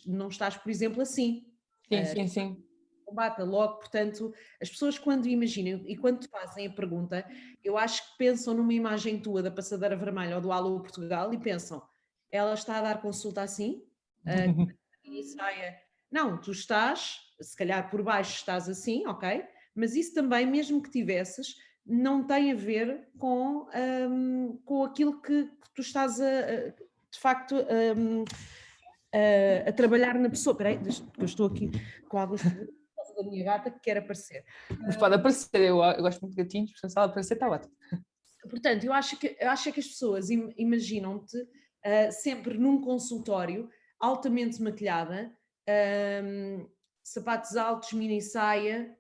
não estás, por exemplo, assim. Sim. Combata logo, portanto, as pessoas quando imaginam e quando te fazem a pergunta, eu acho que pensam numa imagem tua da Passadeira Vermelha ou do Alô Portugal e pensam, ela está a dar consulta assim? E saia. Não, tu estás, se calhar por baixo estás assim, ok? Mas isso também, mesmo que tivesses, não tem a ver com aquilo que tu estás de facto a trabalhar na pessoa. Espera aí, eu estou aqui com alguns problemas por causa da minha gata que quer aparecer. Mas pode aparecer, eu gosto muito de gatinhos, portanto, se ela aparecer está ótimo. Portanto, eu acho que as pessoas imaginam-te sempre num consultório, altamente maquilhada, sapatos altos, mini saia,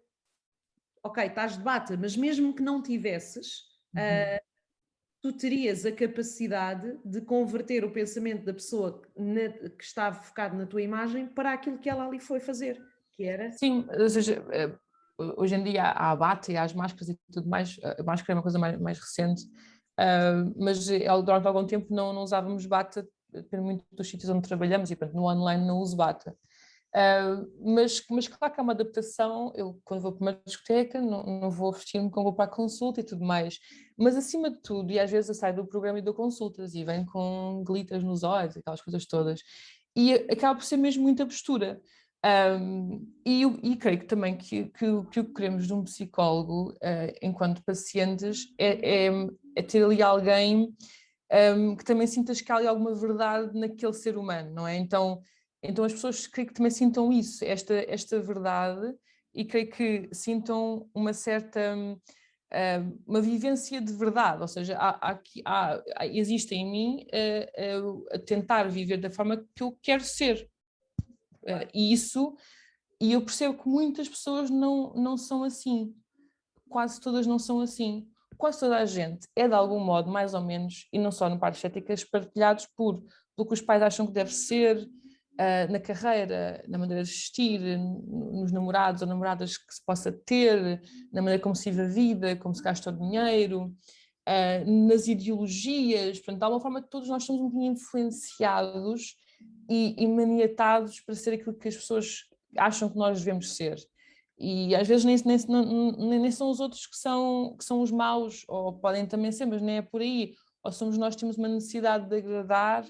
ok, estás de bata, mas mesmo que não tivesses, tu terias a capacidade de converter o pensamento da pessoa que estava focado na tua imagem para aquilo que ela ali foi fazer, que era... Sim, ou seja, hoje em dia há a bata e há as máscaras e tudo mais, a máscara é uma coisa mais recente, mas durante algum tempo não usávamos bata, depende muito dos sítios onde trabalhamos, e portanto no online não uso bata. Mas claro que há uma adaptação. Eu, quando vou para uma discoteca, não vou vestir-me como vou para a consulta e tudo mais, mas acima de tudo, e às vezes eu saio do programa e dou consultas e venho com glitters nos olhos, aquelas coisas todas, e acaba por ser mesmo muita postura. E creio que também que o que queremos de um psicólogo, enquanto pacientes, é ter ali alguém que também sintas que há ali alguma verdade naquele ser humano, não é? Então as pessoas creio que também sintam isso, esta verdade, e creio que sintam uma certa uma vivência de verdade, ou seja, existe em mim a tentar viver da forma que eu quero ser. E eu percebo que muitas pessoas não são assim, quase todas não são assim. Quase toda a gente é de algum modo, mais ou menos, e não só no parte estéticas, partilhados pelo que os pais acham que deve ser, na carreira, na maneira de vestir, nos namorados ou namoradas que se possa ter, na maneira como se vive a vida, como se gasta o dinheiro, nas ideologias. Portanto, de alguma forma todos nós somos um bocadinho influenciados e maniatados para ser aquilo que as pessoas acham que nós devemos ser. E às vezes nem são os outros que são os maus, ou podem também ser, mas nem é por aí. Ou somos nós que temos uma necessidade de agradar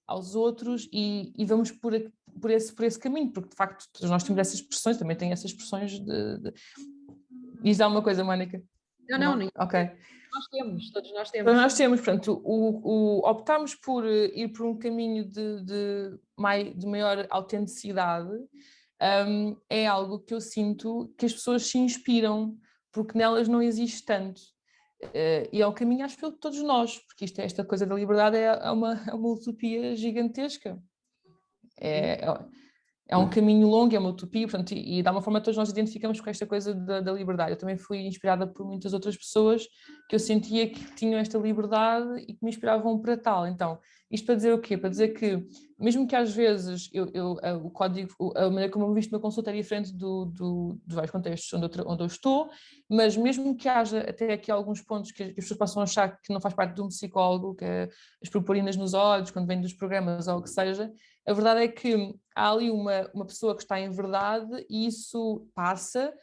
aos outros e vamos por esse caminho, porque de facto todos nós temos essas pressões, também tem essas pressões Diz alguma coisa, Mónica? Não. Ok. Todos nós temos. Todos nós temos, portanto, optarmos por ir por um caminho de maior autenticidade. É algo que eu sinto que as pessoas se inspiram, porque nelas não existe tanto. E é um caminho, acho que de todos nós, porque esta coisa da liberdade é uma utopia gigantesca. É um caminho longo, é uma utopia, portanto, e de alguma forma todos nós identificamos com esta coisa da liberdade. Eu também fui inspirada por muitas outras pessoas que eu sentia que tinham esta liberdade e que me inspiravam para tal. Então, isto para dizer o quê? Para dizer que, mesmo que às vezes o código, a maneira como eu visto uma consulta é diferente dos vários contextos onde eu estou, mas mesmo que haja até aqui alguns pontos que as pessoas possam achar que não faz parte de um psicólogo, que é as purpurinas nos olhos, quando vem dos programas ou o que seja, a verdade é que há ali uma pessoa que está em verdade e isso passa,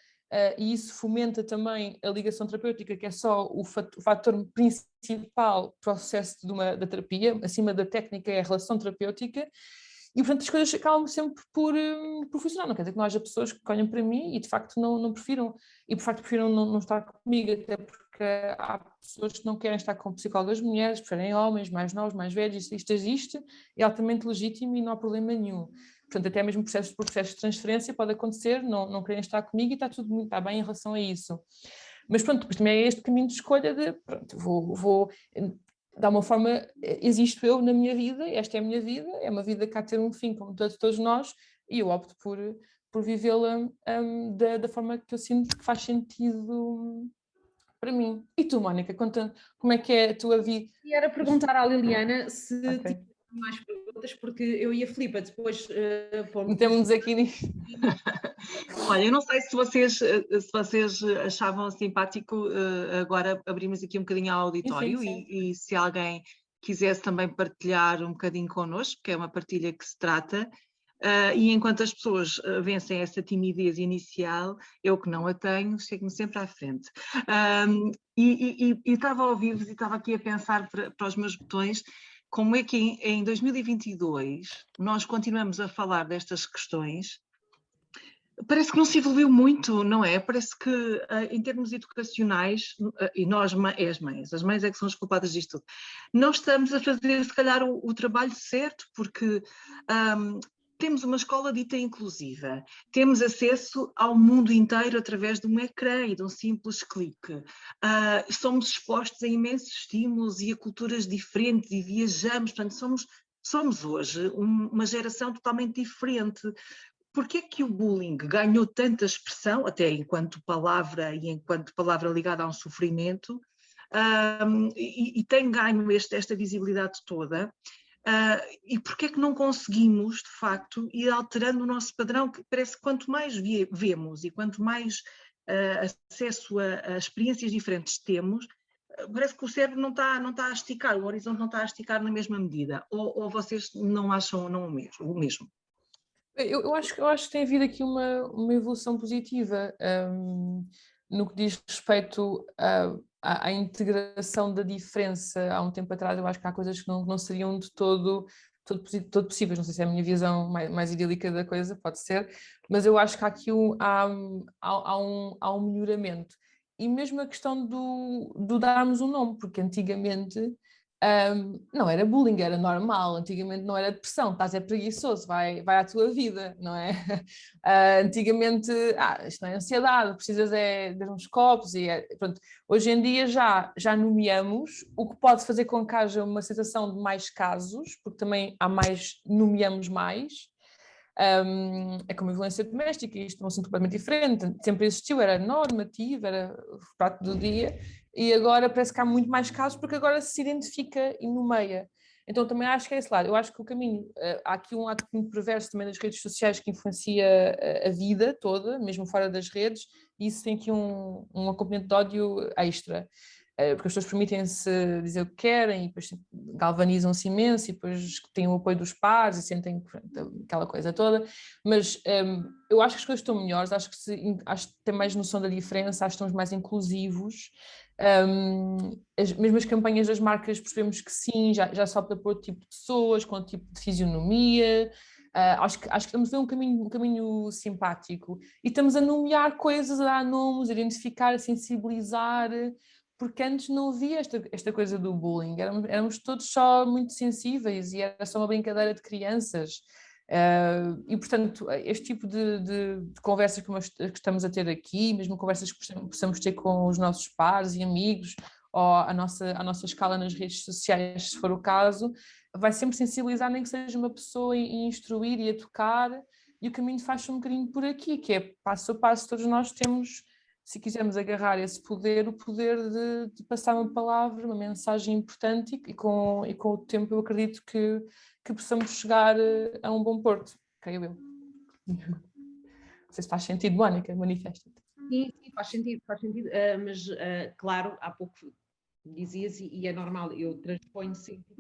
e isso fomenta também a ligação terapêutica, que é só o fator principal para o sucesso da terapia. Acima da técnica é a relação terapêutica, e portanto as coisas acabam sempre por funcionar. Não quer dizer que não haja pessoas que olhem para mim e de facto não prefiram, e por facto prefiram não estar comigo, até porque há pessoas que não querem estar com psicólogas mulheres, preferem homens mais novos, mais velhos. Isto existe, é altamente legítimo e não há problema nenhum. Portanto, até mesmo por processos de transferência pode acontecer, não querem estar comigo, e está tudo muito bem em relação a isso. Mas pronto, depois também é este caminho de escolha de, pronto, vou de alguma forma, existo eu na minha vida, esta é a minha vida, é uma vida que há de ter um fim, como todos nós, e eu opto por vivê-la da forma que eu sinto que faz sentido para mim. E tu, Mónica, conta como é que é a tua vida? E era perguntar à Liliana se tinha mais perguntas, porque eu e a Filipa depois metemos aqui nisto. Olha, eu não sei se vocês achavam simpático agora abrimos aqui um bocadinho ao auditório. Sim. E se alguém quisesse também partilhar um bocadinho connosco, que é uma partilha que se trata, e enquanto as pessoas vencem essa timidez inicial, eu que não a tenho, chego-me sempre à frente. E estava a ouvir-vos e estava aqui a pensar para os meus botões, como é que em 2022 nós continuamos a falar destas questões. Parece que não se evoluiu muito, não é? Parece que em termos educacionais, e nós, as mães é que são as culpadas disto tudo, nós estamos a fazer se calhar o trabalho certo, porque temos uma escola dita inclusiva, temos acesso ao mundo inteiro através de um ecrã e de um simples clique, somos expostos a imensos estímulos e a culturas diferentes e viajamos, portanto somos hoje uma geração totalmente diferente. Porquê é que o bullying ganhou tanta expressão, até enquanto palavra e enquanto palavra ligada a um sofrimento, e tem ganho esta visibilidade toda? E porquê é que não conseguimos, de facto, ir alterando o nosso padrão, que parece que quanto mais vemos e quanto mais acesso a experiências diferentes temos, parece que o cérebro não está a esticar, o horizonte não está a esticar na mesma medida, ou vocês não acham o mesmo? Eu acho que tem havido aqui uma evolução positiva no que diz respeito à integração da diferença. Há um tempo atrás eu acho que há coisas que não seriam de todo possíveis. Não sei se é a minha visão mais idílica da coisa, pode ser, mas eu acho que há aqui há um melhoramento. E mesmo a questão do darmos um nome, porque antigamente não era bullying, era normal. Antigamente não era depressão, estás preguiçoso, vai à tua vida, não é? Antigamente, isto não é ansiedade, precisas de uns copos e pronto. Hoje em dia já nomeamos, o que pode fazer com que haja uma sensação de mais casos, porque também nomeamos mais. É como a violência doméstica, isto é um assunto completamente diferente, sempre existiu, era normativo, era o prato do dia, e agora parece que há muito mais casos porque agora se identifica e nomeia. Então também acho que é esse lado. Eu acho que o caminho, há aqui um lado muito perverso também das redes sociais que influencia a vida toda, mesmo fora das redes, e isso tem aqui um acompanhamento de ódio extra. Porque as pessoas permitem-se dizer o que querem e depois galvanizam-se imenso e depois têm o apoio dos pares e sentem aquela coisa toda, mas eu acho que as coisas estão melhores, acho que tem mais noção da diferença, acho que estamos mais inclusivos. Mesmo as campanhas das marcas percebemos que sim, já se opta por outro tipo de pessoas, com outro tipo de fisionomia. Acho que estamos a ver um caminho simpático e estamos a nomear coisas, a dar nomes, a identificar, a sensibilizar, porque antes não havia esta coisa do bullying, éramos todos só muito sensíveis e era só uma brincadeira de crianças. E portanto, este tipo de conversas que estamos a ter aqui, mesmo conversas que possamos ter com os nossos pares e amigos, ou a nossa escala nas redes sociais, se for o caso, vai sempre sensibilizar, nem que seja uma pessoa e instruir e educar, e o caminho faz-se um bocadinho por aqui, que é passo a passo, todos nós temos, se quisermos agarrar esse poder, o poder de passar uma palavra, uma mensagem importante, e com o tempo eu acredito que possamos chegar a um bom porto, creio eu. Não sei se faz sentido, Mónica, manifesta-te. Sim, faz sentido, mas claro, há pouco dizias, e é normal, eu transponho sempre,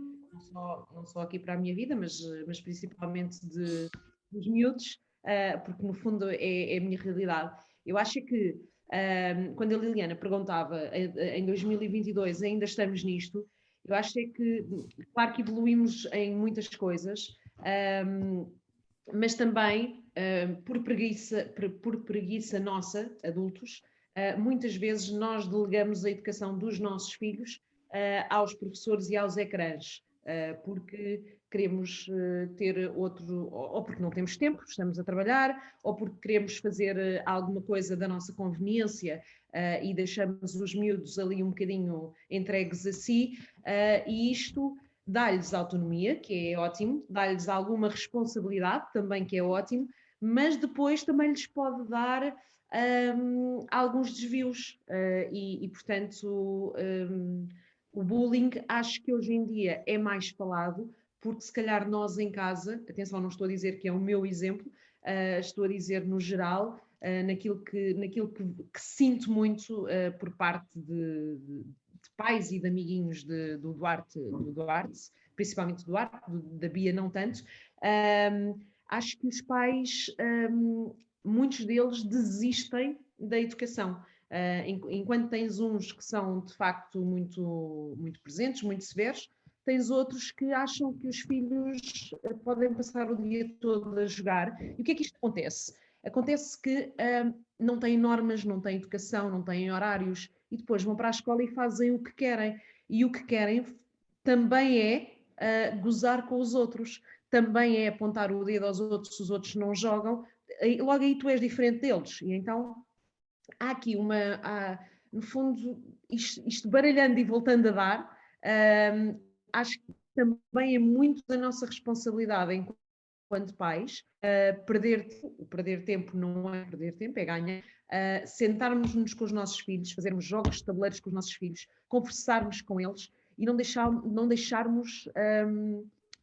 não só aqui para a minha vida, mas principalmente dos miúdos, porque no fundo é a minha realidade. Eu acho que quando a Liliana perguntava em 2022 ainda estamos nisto, eu acho que, claro que evoluímos em muitas coisas, mas também por preguiça nossa, adultos, muitas vezes nós delegamos a educação dos nossos filhos aos professores e aos ecrãs, porque queremos ter outro, ou porque não temos tempo, estamos a trabalhar, ou porque queremos fazer alguma coisa da nossa conveniência e deixamos os miúdos ali um bocadinho entregues a si, e isto dá-lhes autonomia, que é ótimo, dá-lhes alguma responsabilidade, também que é ótimo, mas depois também lhes pode dar alguns desvios e portanto, o bullying acho que hoje em dia é mais falado, porque se calhar nós em casa, atenção, não estou a dizer que é o meu exemplo, estou a dizer no geral, naquilo que sinto muito por parte de pais e de amiguinhos do Duarte, principalmente do Duarte, da Bia não tanto, acho que os pais, muitos deles desistem da educação. Enquanto tens uns que são de facto muito, muito presentes, muito severos, tens outros que acham que os filhos podem passar o dia todo a jogar. E o que é que isto acontece? Acontece que não têm normas, não têm educação, não têm horários, e depois vão para a escola e fazem o que querem. E o que querem também é gozar com os outros, também é apontar o dedo aos outros se os outros não jogam, e logo aí tu és diferente deles. E então há aqui no fundo, isto baralhando e voltando a dar, acho que também é muito da nossa responsabilidade enquanto pais, perder tempo não é perder tempo, é ganhar, sentarmos-nos com os nossos filhos, fazermos jogos de tabuleiros com os nossos filhos, conversarmos com eles e não deixarmos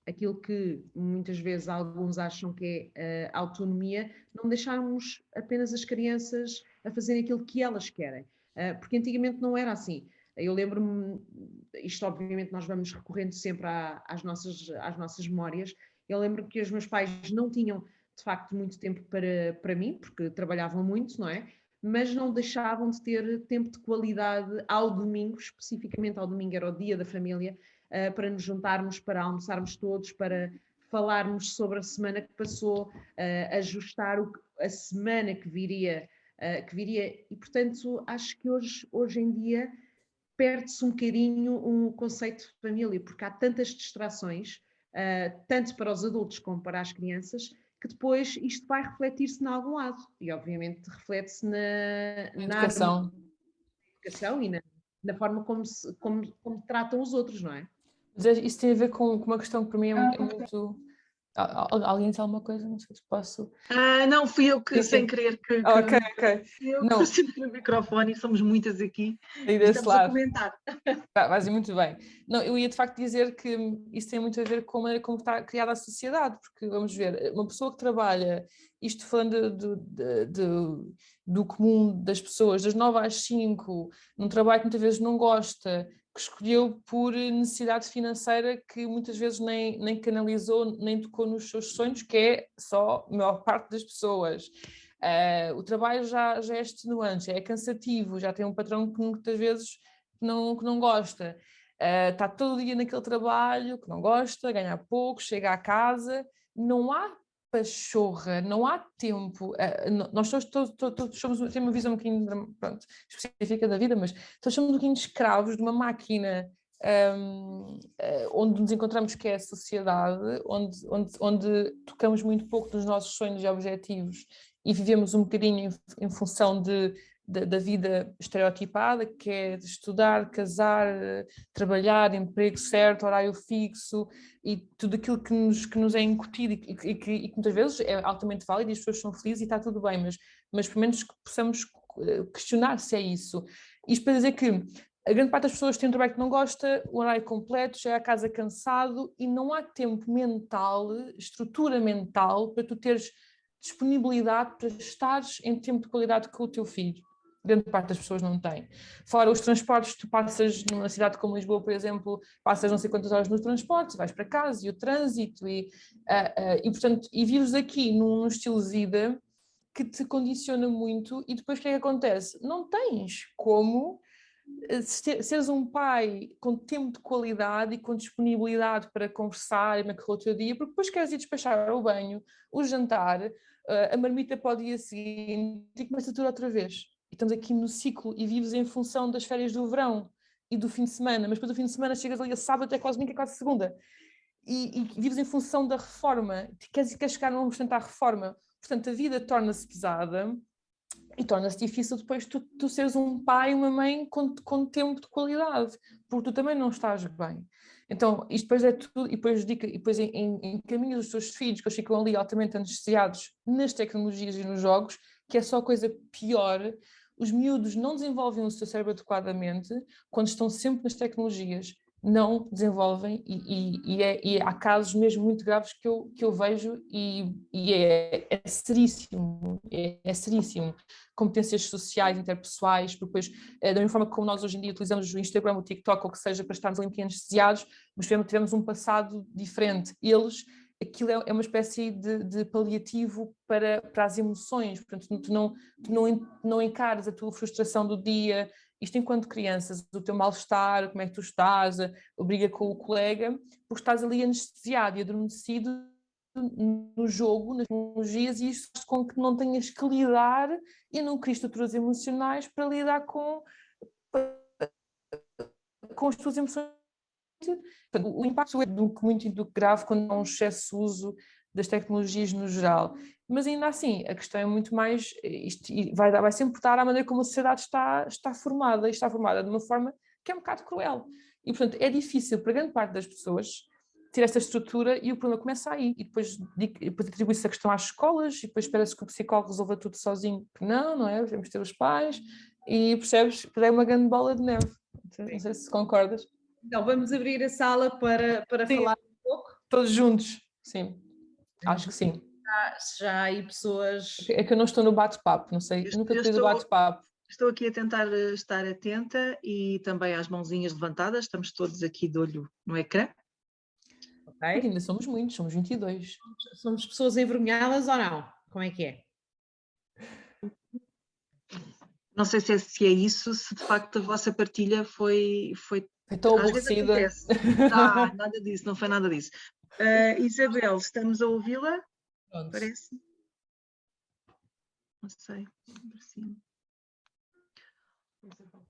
aquilo que muitas vezes alguns acham que é autonomia, não deixarmos apenas as crianças a fazerem aquilo que elas querem. Porque antigamente não era assim. Eu lembro-me, isto obviamente nós vamos recorrendo sempre às nossas memórias. Eu lembro que os meus pais não tinham, de facto, muito tempo para mim, porque trabalhavam muito, não é? Mas não deixavam de ter tempo de qualidade ao domingo, especificamente ao domingo era o dia da família, para nos juntarmos, para almoçarmos todos, para falarmos sobre a semana que passou, ajustar a semana que viria, e portanto acho que hoje em dia perde-se um bocadinho o conceito de família, porque há tantas distrações, tanto para os adultos como para as crianças, que depois isto vai refletir-se em algum lado, e obviamente reflete-se na educação e na forma como tratam os outros, não é? Mas isso tem a ver com uma questão que para mim é muito... Alguém diz alguma coisa? Não sei se posso... Não, fui eu que, sem querer, Ok. eu que pressiono o microfone e somos muitas aqui e estamos a comentar. Vai muito bem. Não, eu ia de facto dizer que isso tem muito a ver com a maneira como está criada a sociedade, porque vamos ver, uma pessoa que trabalha, isto falando do comum das pessoas, das 9 às 5, num trabalho que muitas vezes não gosta, que escolheu por necessidade financeira, que muitas vezes nem canalizou, nem tocou nos seus sonhos, que é só a maior parte das pessoas. O trabalho já é extenuante, já é cansativo, já tem um patrão que muitas vezes que não gosta. Está todo o dia naquele trabalho que não gosta, ganha pouco, chega à casa, não há pachorra, não há tempo. Nós todos temos uma visão um bocadinho específica da vida, mas todos somos um bocadinho escravos de uma máquina onde nos encontramos, que é a sociedade, onde tocamos muito pouco nos nossos sonhos e objetivos e vivemos um bocadinho em função da vida estereotipada, que é de estudar, casar, trabalhar, emprego certo, horário fixo e tudo aquilo que nos é incutido e que muitas vezes é altamente válido e as pessoas são felizes e está tudo bem, mas pelo menos que possamos questionar se é isso. Isto para dizer que a grande parte das pessoas tem um trabalho que não gosta, o horário completo, chega a casa cansado e não há tempo mental, estrutura mental, para tu teres disponibilidade para estares em tempo de qualidade com o teu filho. Grande parte das pessoas não tem. Fora os transportes, tu passas numa cidade como Lisboa, por exemplo, passas não sei quantas horas nos transportes, vais para casa e o trânsito e portanto, e vives aqui num estilo de vida que te condiciona muito e depois o que é que acontece? Não tens como seres um pai com tempo de qualidade e com disponibilidade para conversar e na correr o teu dia, porque depois queres ir despachar o banho, o jantar, a marmita para o dia seguinte e começa tudo outra vez. E estamos aqui no ciclo e vives em função das férias do verão e do fim de semana, mas depois do fim de semana chegas ali a sábado até quase domingo, é quase segunda. E vives em função da reforma, queres chegar num instante à reforma. Portanto, a vida torna-se pesada e torna-se difícil depois tu seres um pai e uma mãe com tempo de qualidade, porque tu também não estás bem. Então, isto depois é tudo, e depois encaminhas os teus filhos, que eles ficam ali altamente anestesiados nas tecnologias e nos jogos, que é só coisa pior. Os miúdos não desenvolvem o seu cérebro adequadamente quando estão sempre nas tecnologias. Não desenvolvem e há casos mesmo muito graves que eu vejo e é seríssimo, é seríssimo. Competências sociais, interpessoais, porque depois, da mesma forma como nós hoje em dia utilizamos o Instagram, o TikTok, ou o que seja, para estarmos ali um bocadinho anestesiados, mas tivemos um passado diferente. Aquilo é uma espécie de paliativo para as emoções, portanto, tu não encares a tua frustração do dia, isto enquanto crianças, o teu mal-estar, como é que tu estás, a briga com o colega, porque estás ali anestesiado e adormecido no jogo, nas tecnologias, e isto faz com que não tenhas que lidar e não crias estruturas emocionais para lidar com as tuas emoções. Portanto, o impacto é muito grave quando há um excesso de uso das tecnologias no geral. Mas ainda assim, a questão é muito mais, isto vai sempre estar à maneira como a sociedade está formada, e está formada de uma forma que é um bocado cruel. E, portanto, é difícil para grande parte das pessoas ter esta estrutura e o problema começa aí. E depois atribui-se a questão às escolas e depois espera-se que o psicólogo resolva tudo sozinho. Não é? Devemos ter os pais e percebes que é uma grande bola de neve. Não sei se concordas. Então, vamos abrir a sala para falar um pouco? Todos juntos, sim. Acho que sim. se já há aí pessoas... É que eu não estou no bate-papo, não sei, nunca Eu fiz o bate-papo. Estou aqui a tentar estar atenta e também às mãozinhas levantadas, estamos todos aqui de olho no ecrã. Porque ainda somos muitos, somos 22. Somos pessoas envergonhadas ou não? Como é que é? Não sei se é isso, se de facto a vossa partilha foi tão às vezes aborrecida. acontece. Nada disso, não foi nada disso. Isabel, estamos a ouvi-la? Pronto. Parece? Não sei.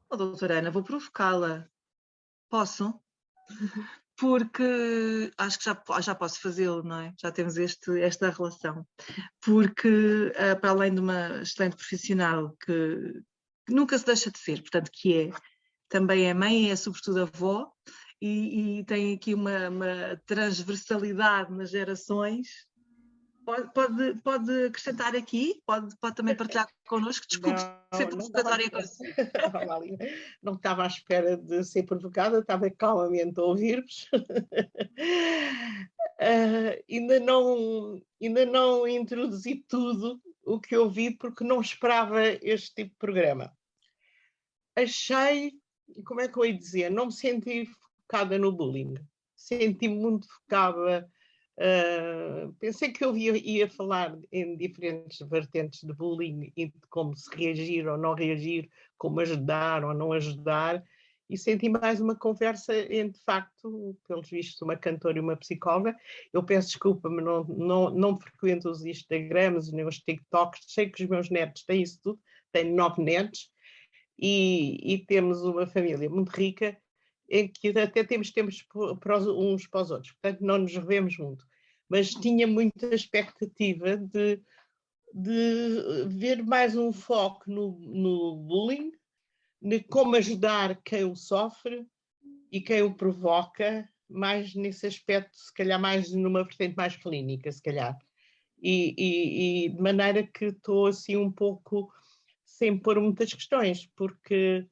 Oh, doutora Ana, vou provocá-la. Posso? Porque acho que já posso fazê-lo, não é? Já temos esta relação. Porque, para além de uma excelente profissional que nunca se deixa de ser, portanto, que também é mãe, é sobretudo avó, e tem aqui uma transversalidade nas gerações. Pode acrescentar aqui? Pode também partilhar connosco? Desculpe ser provocatória consigo. Não estava à espera de ser provocada, estava calmamente a ouvir-vos. Ainda não introduzi tudo o que ouvi, porque não esperava este tipo de programa. Achei, como é que eu ia dizer, não me senti focada no bullying, senti-me muito focada. Pensei que eu ia falar em diferentes vertentes de bullying e de como se reagir ou não reagir, como ajudar ou não ajudar, e senti mais uma conversa entre, de facto, pelos vistos, uma cantora e uma psicóloga. Eu peço desculpa, mas não frequento os Instagrams nem os TikToks, sei que os meus netos têm isso tudo, tenho 9 netos, e temos uma família muito rica, em que até temos tempos uns para os outros, portanto não nos revemos muito, mas tinha muita expectativa de ver mais um foco no bullying, de como ajudar quem o sofre e quem o provoca, mais nesse aspecto, se calhar mais numa vertente mais clínica, se calhar, e de maneira que estou assim um pouco sem pôr muitas questões, porque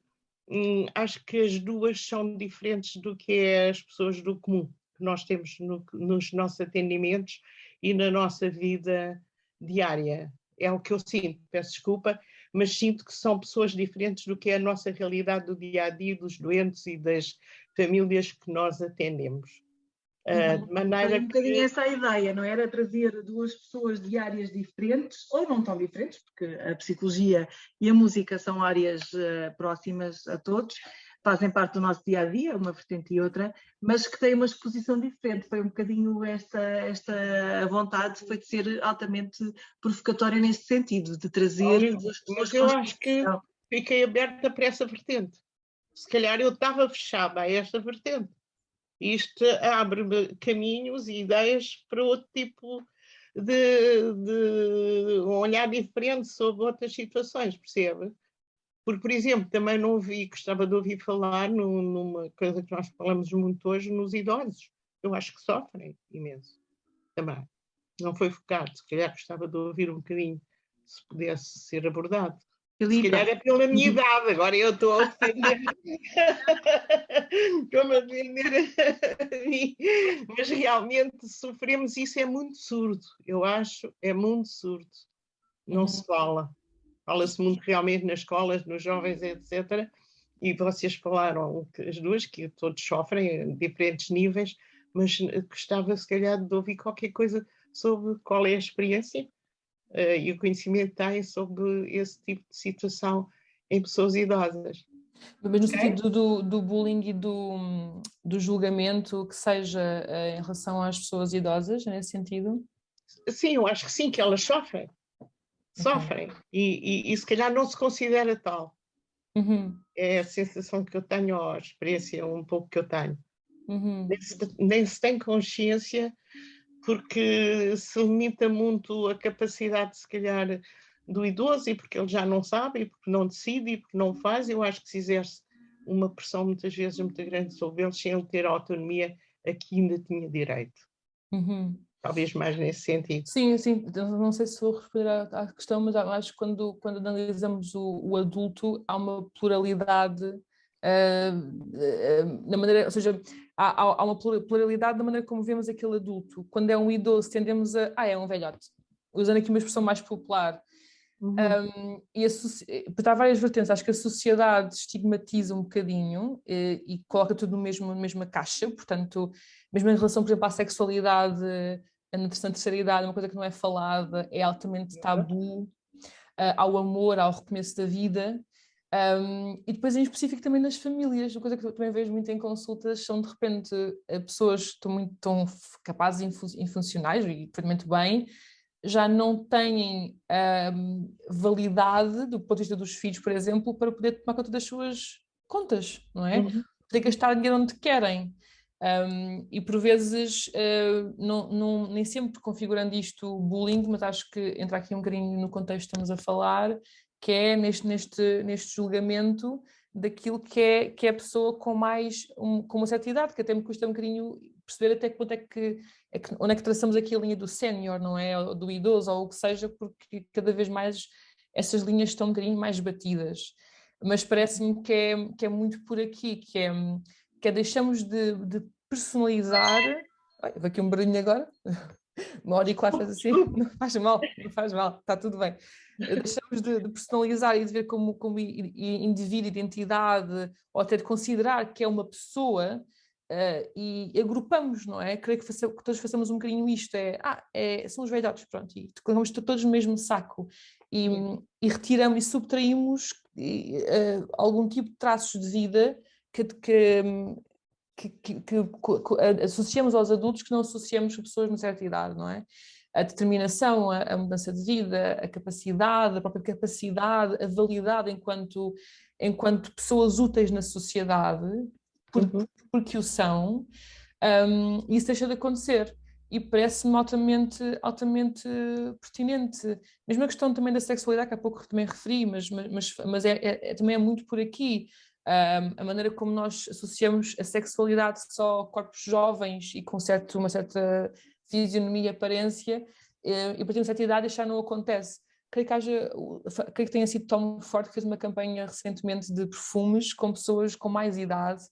acho que as duas são diferentes do que é as pessoas do comum que nós temos nos nossos atendimentos e na nossa vida diária. É o que eu sinto, peço desculpa, mas sinto que são pessoas diferentes do que é a nossa realidade do dia-a-dia, dos doentes e das famílias que nós atendemos. De maneira Foi um bocadinho essa a ideia, não era? Trazer duas pessoas de áreas diferentes, ou não tão diferentes, porque a psicologia e a música são áreas próximas a todos, fazem parte do nosso dia-a-dia, uma vertente e outra, mas que têm uma exposição diferente. Foi um bocadinho esta vontade, foi de ser altamente provocatória nesse sentido, de trazer duas pessoas. Mas eu acho que fiquei aberta para essa vertente. Se calhar eu estava fechada a esta vertente. Isto abre caminhos e ideias para outro tipo de olhar diferente sobre outras situações, percebe? Porque, por exemplo, também não ouvi, gostava de ouvir falar numa coisa que nós falamos muito hoje, nos idosos. Eu acho que sofrem imenso também. Não foi focado, se calhar gostava de ouvir um bocadinho, se pudesse ser abordado. Se calhar é pela minha idade, agora eu estou a defender. Estou-me a defender a mim. Mas realmente sofremos, isso é muito surdo, eu acho, é muito surdo. Não se fala. Fala-se muito realmente nas escolas, nos jovens, etc. E vocês falaram, as duas, que todos sofrem em diferentes níveis, mas gostava, se calhar, de ouvir qualquer coisa sobre qual é a experiência e o conhecimento que têm sobre esse tipo de situação em pessoas idosas. Mas no sentido do bullying e do julgamento que seja em relação às pessoas idosas, nesse sentido? Sim, eu acho que sim, que elas sofrem. Sofrem. E se calhar não se considera tal. Uhum. É a sensação que eu tenho, ou a experiência um pouco que eu tenho. Uhum. Nem se tem consciência, porque se limita muito a capacidade, se calhar, do idoso, e porque ele já não sabe, e porque não decide, e porque não faz. Eu acho que se exerce uma pressão muitas vezes muito grande sobre ele, sem ele ter a autonomia a que ainda tinha direito. Uhum. Talvez mais nesse sentido. Sim, não sei se vou responder à questão, mas acho que quando analisamos o adulto, há uma pluralidade na maneira, ou seja, há uma pluralidade na maneira como vemos aquele adulto. Quando é um idoso, tendemos é um velhote. usando aqui uma expressão mais popular. Há várias vertentes. Acho que a sociedade estigmatiza um bocadinho e coloca tudo na mesma caixa, portanto, mesmo em relação, por exemplo, à sexualidade, na terceira idade, uma coisa que não é falada, é altamente tabu, ao amor, ao recomeço da vida. E depois em específico também nas famílias, uma coisa que eu também vejo muito em consultas são de repente pessoas que estão capazes e funcionais e perfeitamente bem, já não têm validade do ponto de vista dos filhos, por exemplo, para poder tomar conta das suas contas, não é? Poder gastar dinheiro onde querem. E por vezes, nem sempre configurando isto bullying, mas acho que entra aqui um bocadinho no contexto que estamos a falar, que é neste julgamento daquilo que é a pessoa com com uma certa idade, que até me custa um bocadinho perceber até que ponto onde é que traçamos aqui a linha do sénior, não é? Ou do idoso, ou o que seja, porque cada vez mais essas linhas estão um bocadinho mais batidas. Mas parece-me que é muito por aqui, que é deixamos de personalizar. Vai aqui um barulho agora. Uma auricular faz assim, não faz mal, está tudo bem. Deixamos de personalizar e de ver como indivíduo, identidade, ou até de considerar que é uma pessoa, e agrupamos, não é? Creio que todos façamos um bocadinho isto, são os velhotes, pronto, e colocamos todos no mesmo saco, e retiramos e subtraímos algum tipo de traços de vida que associamos aos adultos que não associamos a pessoas de uma certa idade, não é? A determinação, a mudança de vida, a capacidade, a própria capacidade, a validade enquanto pessoas úteis na sociedade, porque o são, isso deixa de acontecer. E parece-me altamente pertinente. Mesmo a questão também da sexualidade, que há pouco também referi, mas também é muito por aqui. A maneira como nós associamos a sexualidade só a corpos jovens e com uma certa fisionomia e aparência, e a partir de uma certa idade isso já não acontece. Creio que tenha sido Tom Ford que fez uma campanha recentemente de perfumes com pessoas com mais idade,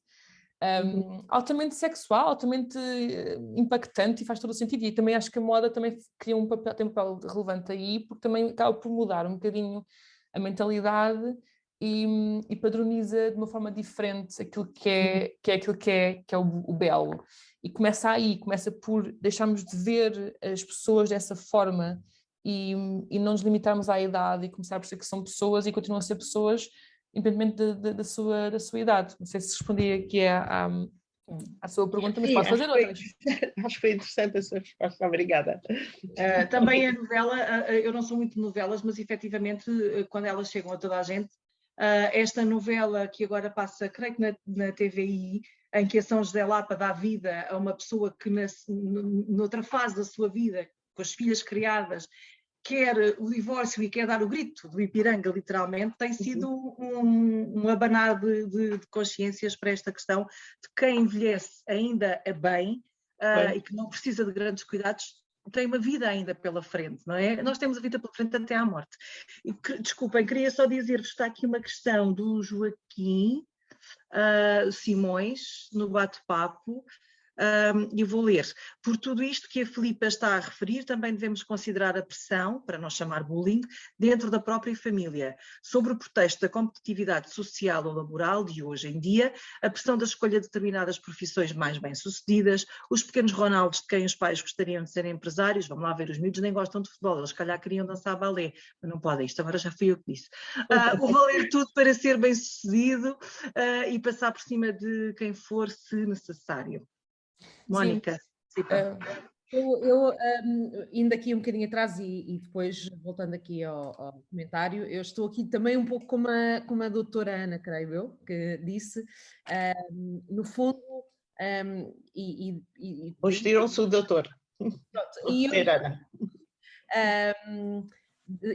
altamente sexual, altamente impactante, e faz todo o sentido. E também acho que a moda também tem um papel relevante aí, porque também acaba por mudar um bocadinho a mentalidade e padroniza de uma forma diferente aquilo que é o belo. E começa por deixarmos de ver as pessoas dessa forma e não nos limitarmos à idade e começar a perceber que são pessoas e continuam a ser pessoas independentemente da sua idade. Não sei se respondi aqui à sua pergunta, mas posso fazer outras. Acho que foi interessante a sua resposta, obrigada. Também a novela, eu não sou muito de novelas, mas efetivamente quando elas chegam a toda a gente, esta novela que agora passa, creio que na TVI, em que a São José Lapa dá vida a uma pessoa que noutra fase da sua vida, com as filhas criadas, quer o divórcio e quer dar o grito do Ipiranga, literalmente, tem sido um abanar de consciências para esta questão de quem envelhece ainda bem e que não precisa de grandes cuidados, tem uma vida ainda pela frente, não é? Nós temos a vida pela frente até à morte. Desculpem, queria só dizer-vos, está aqui uma questão do Joaquim Simões, no bate-papo, e vou ler. Por tudo isto que a Filipa está a referir, também devemos considerar a pressão, para não chamar bullying, dentro da própria família. Sobre o pretexto da competitividade social ou laboral de hoje em dia, a pressão da escolha de determinadas profissões mais bem-sucedidas, os pequenos Ronaldos de quem os pais gostariam de ser empresários, vamos lá ver, os miúdos nem gostam de futebol, eles se calhar queriam dançar balé, mas não podem, isto agora já fui eu que disse. O valer tudo para ser bem-sucedido e passar por cima de quem for, se necessário. Mónica. Eu indo aqui um bocadinho atrás e depois voltando aqui ao comentário, eu estou aqui também um pouco como a doutora Ana, creio eu, que disse, no fundo... Hoje tiram-se o doutor.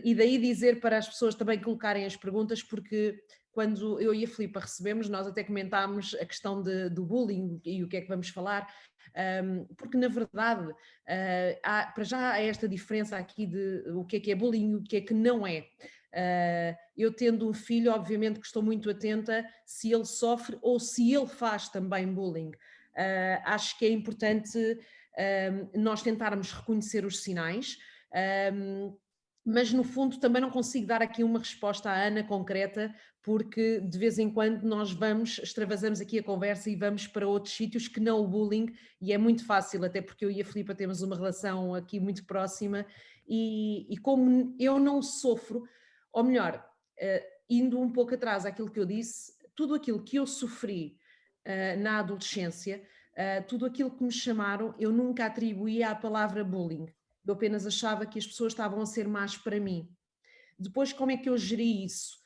E daí dizer para as pessoas também colocarem as perguntas, porque quando eu e a Filipa recebemos, nós até comentámos a questão do bullying e o que é que vamos falar, porque na verdade para já há esta diferença aqui de o que é bullying e o que não é. Eu tendo um filho, obviamente que estou muito atenta se ele sofre ou se ele faz também bullying. Acho que é importante nós tentarmos reconhecer os sinais. Mas no fundo também não consigo dar aqui uma resposta à Ana concreta, porque de vez em quando nós extravasamos aqui a conversa e vamos para outros sítios que não o bullying, e é muito fácil, até porque eu e a Filipa temos uma relação aqui muito próxima, e como eu não sofro, ou melhor, indo um pouco atrás àquilo que eu disse, tudo aquilo que eu sofri na adolescência, tudo aquilo que me chamaram, eu nunca atribuía à palavra bullying. Eu apenas achava que as pessoas estavam a ser más para mim. Depois, como é que eu geri isso?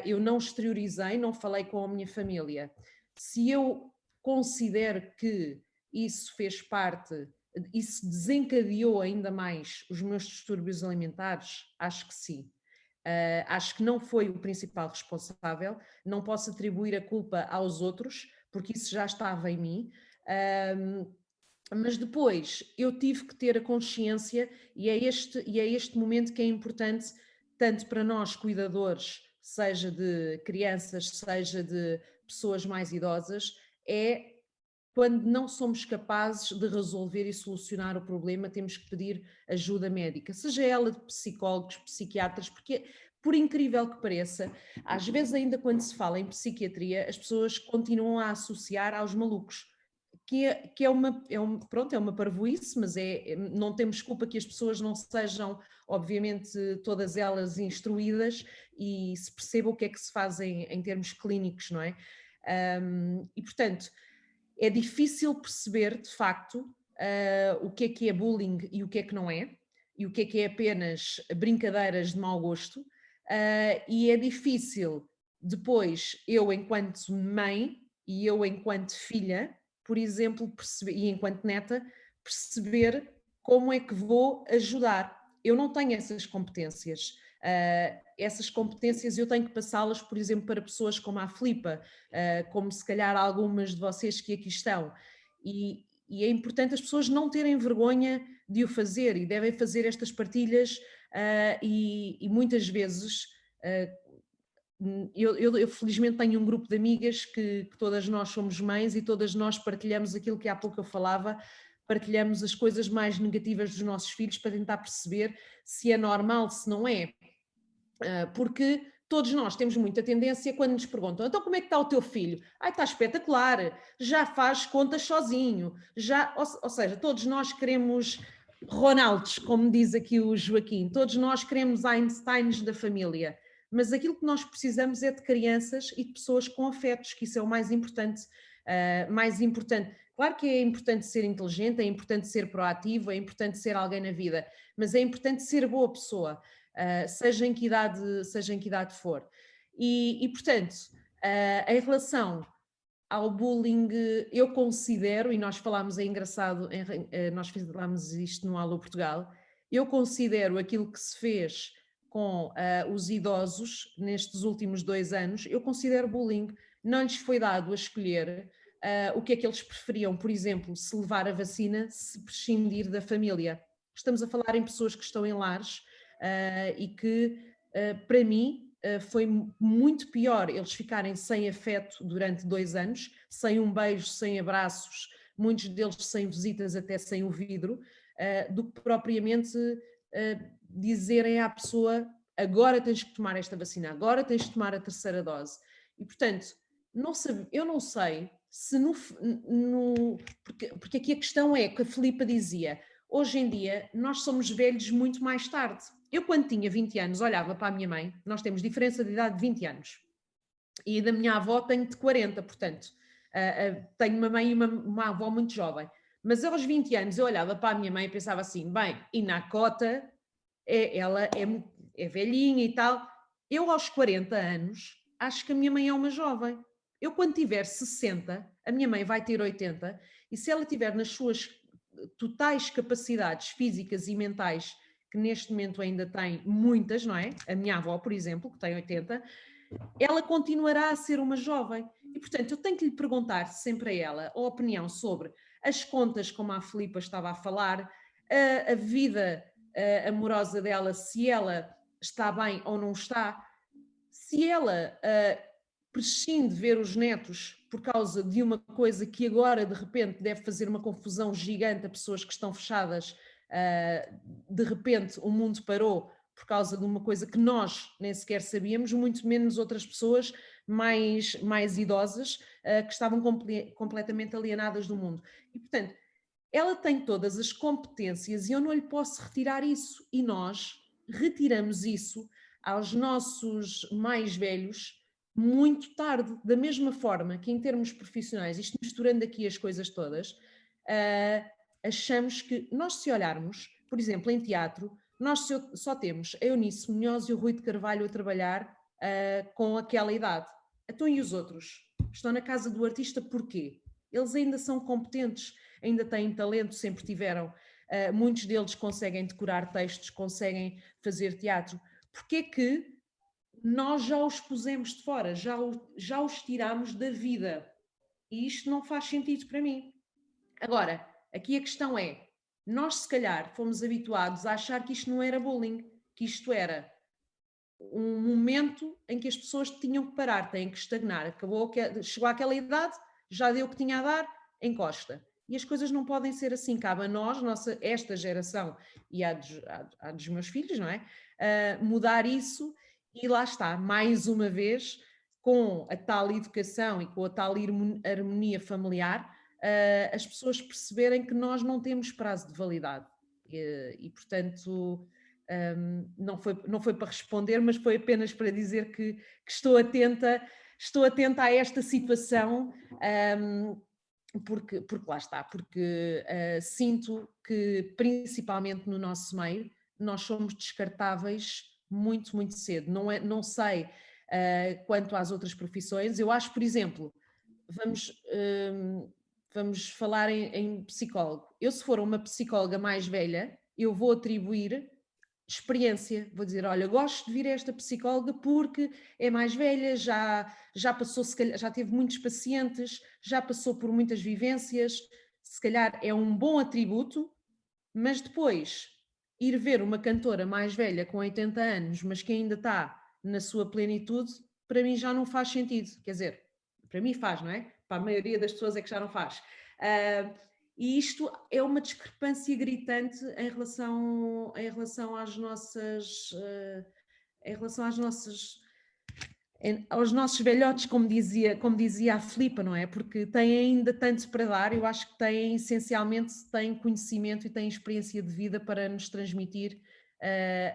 Eu não exteriorizei, não falei com a minha família. Se eu considero que isso fez parte, isso desencadeou ainda mais os meus distúrbios alimentares, acho que sim. Acho que não foi o principal responsável, não posso atribuir a culpa aos outros, porque isso já estava em mim. Mas depois eu tive que ter a consciência, e é este momento que é importante, tanto para nós cuidadores, seja de crianças, seja de pessoas mais idosas, é quando não somos capazes de resolver e solucionar o problema, temos que pedir ajuda médica, seja ela de psicólogos, psiquiatras, porque, por incrível que pareça, às vezes ainda quando se fala em psiquiatria, as pessoas continuam a associar aos malucos. Que é uma parvoíce, mas não temos culpa que as pessoas não sejam, obviamente, todas elas instruídas e se perceba o que é que se faz em termos clínicos, não é? E, portanto, é difícil perceber, de facto, o que é bullying e o que é que não é, e o que é apenas brincadeiras de mau gosto, e é difícil depois, eu enquanto mãe e eu enquanto filha, por exemplo, perceber, e enquanto neta, perceber como é que vou ajudar. Eu não tenho essas competências. Essas competências eu tenho que passá-las, por exemplo, para pessoas como a Filipa, como se calhar algumas de vocês que aqui estão. E é importante as pessoas não terem vergonha de o fazer e devem fazer estas partilhas e muitas vezes... Eu felizmente tenho um grupo de amigas que todas nós somos mães e todas nós partilhamos aquilo que há pouco eu falava, partilhamos as coisas mais negativas dos nossos filhos para tentar perceber se é normal, se não é. Porque todos nós temos muita tendência quando nos perguntam, então como é que está o teu filho? Ai, está espetacular, já faz contas sozinho, ou seja, todos nós queremos Ronaldos, como diz aqui o Joaquim, todos nós queremos Einsteins da família. Mas aquilo que nós precisamos é de crianças e de pessoas com afetos, que isso é o mais importante. Claro que é importante ser inteligente, é importante ser proativo, é importante ser alguém na vida, mas é importante ser boa pessoa, seja em que idade for. E portanto, em relação ao bullying, eu considero, e nós falámos, é engraçado, nós falámos isto no Alô Portugal, eu considero aquilo que se fez com os idosos nestes últimos 2 anos, eu considero bullying. Não lhes foi dado a escolher o que é que eles preferiam, por exemplo, se levar a vacina, se prescindir da família. Estamos a falar em pessoas que estão em lares e que, para mim, foi muito pior eles ficarem sem afeto durante 2 anos, sem um beijo, sem abraços, muitos deles sem visitas, até sem o vidro, do que propriamente dizerem à pessoa, agora tens que tomar esta vacina, agora tens que tomar a 3ª dose. E, portanto, eu não sei se porque aqui a questão é que a Filipa dizia, hoje em dia nós somos velhos muito mais tarde. Eu quando tinha 20 anos olhava para a minha mãe, nós temos diferença de idade de 20 anos, e da minha avó tenho de 40, portanto, tenho uma mãe e uma avó muito jovem. Mas aos 20 anos eu olhava para a minha mãe e pensava assim, bem, e na cota, ela é velhinha e tal. Eu aos 40 anos acho que a minha mãe é uma jovem. Eu quando tiver 60, a minha mãe vai ter 80, e se ela tiver nas suas totais capacidades físicas e mentais, que neste momento ainda tem muitas, não é? A minha avó, por exemplo, que tem 80, ela continuará a ser uma jovem. E, portanto, eu tenho que lhe perguntar sempre a ela a opinião sobre as contas, como a Filipa estava a falar, a vida amorosa dela, se ela está bem ou não está, se ela prescinde de ver os netos por causa de uma coisa que agora, de repente, deve fazer uma confusão gigante a pessoas que estão fechadas de repente o mundo parou por causa de uma coisa que nós nem sequer sabíamos, muito menos outras pessoas mais idosas que estavam completamente alienadas do mundo. E, portanto, ela tem todas as competências e eu não lhe posso retirar isso. E nós retiramos isso aos nossos mais velhos muito tarde, da mesma forma que em termos profissionais, isto misturando aqui as coisas todas, achamos que nós, se olharmos, por exemplo, em teatro, nós só temos a Eunice Munhoz e o Rui de Carvalho a trabalhar com aquela idade. Então, e os outros? Estão na casa do artista porquê? Eles ainda são competentes, ainda têm talento, sempre tiveram. Muitos deles conseguem decorar textos, conseguem fazer teatro. Porquê que nós já os pusemos de fora, já os tiramos da vida? E isto não faz sentido para mim. Agora, aqui a questão é, nós se calhar fomos habituados a achar que isto não era bullying, que isto era um momento em que as pessoas tinham que parar, têm que estagnar. Chegou àquela idade, já deu o que tinha a dar, encosta. E as coisas não podem ser assim. Cabe a nós, esta geração e a dos meus filhos, não é? Mudar isso e lá está, mais uma vez, com a tal educação e com a tal harmonia familiar, as pessoas perceberem que nós não temos prazo de validade. E portanto... não foi para responder, mas foi apenas para dizer que estou atenta a esta situação, porque lá está, porque sinto que, principalmente no nosso meio, nós somos descartáveis muito, muito cedo. Não sei quanto às outras profissões. Eu acho, por exemplo, vamos falar em psicólogo. Eu, se for uma psicóloga mais velha, eu vou atribuir experiência, vou dizer, olha, gosto de vir a esta psicóloga porque é mais velha, já passou, se calhar, já teve muitos pacientes, já passou por muitas vivências, se calhar é um bom atributo, mas depois ir ver uma cantora mais velha com 80 anos, mas que ainda está na sua plenitude, para mim já não faz sentido, quer dizer, para mim faz, não é? Para a maioria das pessoas é que já não faz. E isto é uma discrepância gritante em relação às nossas, aos nossos velhotes, como dizia a Filipa, não é? Porque têm ainda tanto para dar, eu acho que essencialmente têm conhecimento e têm experiência de vida para nos transmitir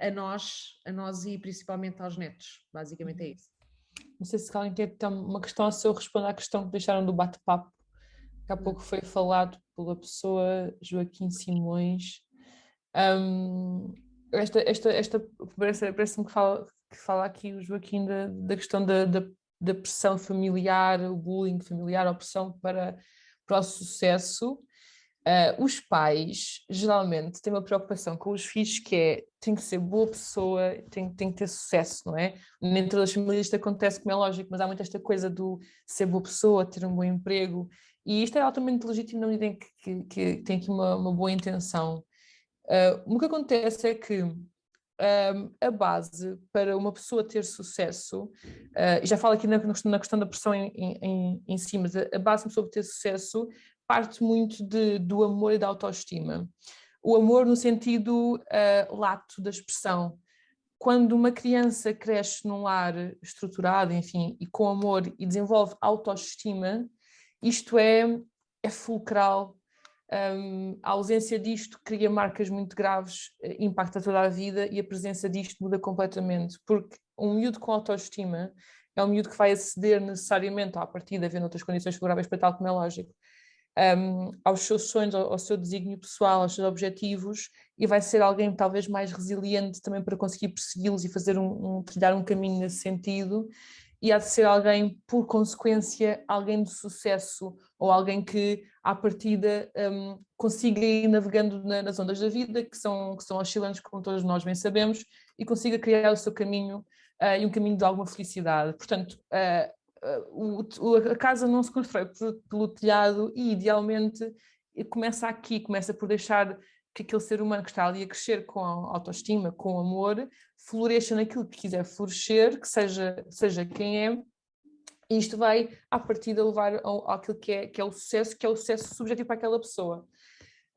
a nós e principalmente aos netos. Basicamente é isso. Não sei se alguém quer ter uma questão, se eu responder à questão que deixaram do bate-papo. Há pouco foi falado pela pessoa Joaquim Simões. Parece-me que fala aqui o Joaquim da questão da pressão familiar, o bullying familiar, a opressão para o sucesso. Os pais geralmente têm uma preocupação com os filhos que é, tem que ser boa pessoa, tem que ter sucesso, não é? Nem todas as famílias isto acontece, como é lógico, mas há muito esta coisa do ser boa pessoa, ter um bom emprego, e isto é altamente legítimo na medida em que tem aqui uma boa intenção. O que acontece é que a base para uma pessoa ter sucesso, e já falo aqui na questão da pressão em si, mas a base para uma pessoa ter sucesso parte muito do amor e da autoestima. O amor no sentido lato da expressão. Quando uma criança cresce num lar estruturado, enfim, e com amor e desenvolve autoestima, isto é fulcral. A ausência disto cria marcas muito graves, impacta toda a vida, e a presença disto muda completamente, porque um miúdo com autoestima é um miúdo que vai aceder necessariamente, à partida, havendo outras condições favoráveis para tal, como é lógico, aos seus sonhos, ao seu desígnio pessoal, aos seus objetivos, e vai ser alguém talvez mais resiliente também para conseguir persegui-los e fazer trilhar um caminho nesse sentido, e há de ser alguém, por consequência, alguém de sucesso, ou alguém que, à partida, consiga ir navegando nas ondas da vida, que são oscilantes, como todos nós bem sabemos, e consiga criar o seu caminho, e um caminho de alguma felicidade. Portanto, a casa não se constrói pelo telhado, e idealmente começa por deixar que aquele ser humano que está ali a crescer com autoestima, com amor, floresça naquilo que quiser florescer, que seja quem é, e isto vai à partida levar àquilo que é o sucesso subjetivo para aquela pessoa.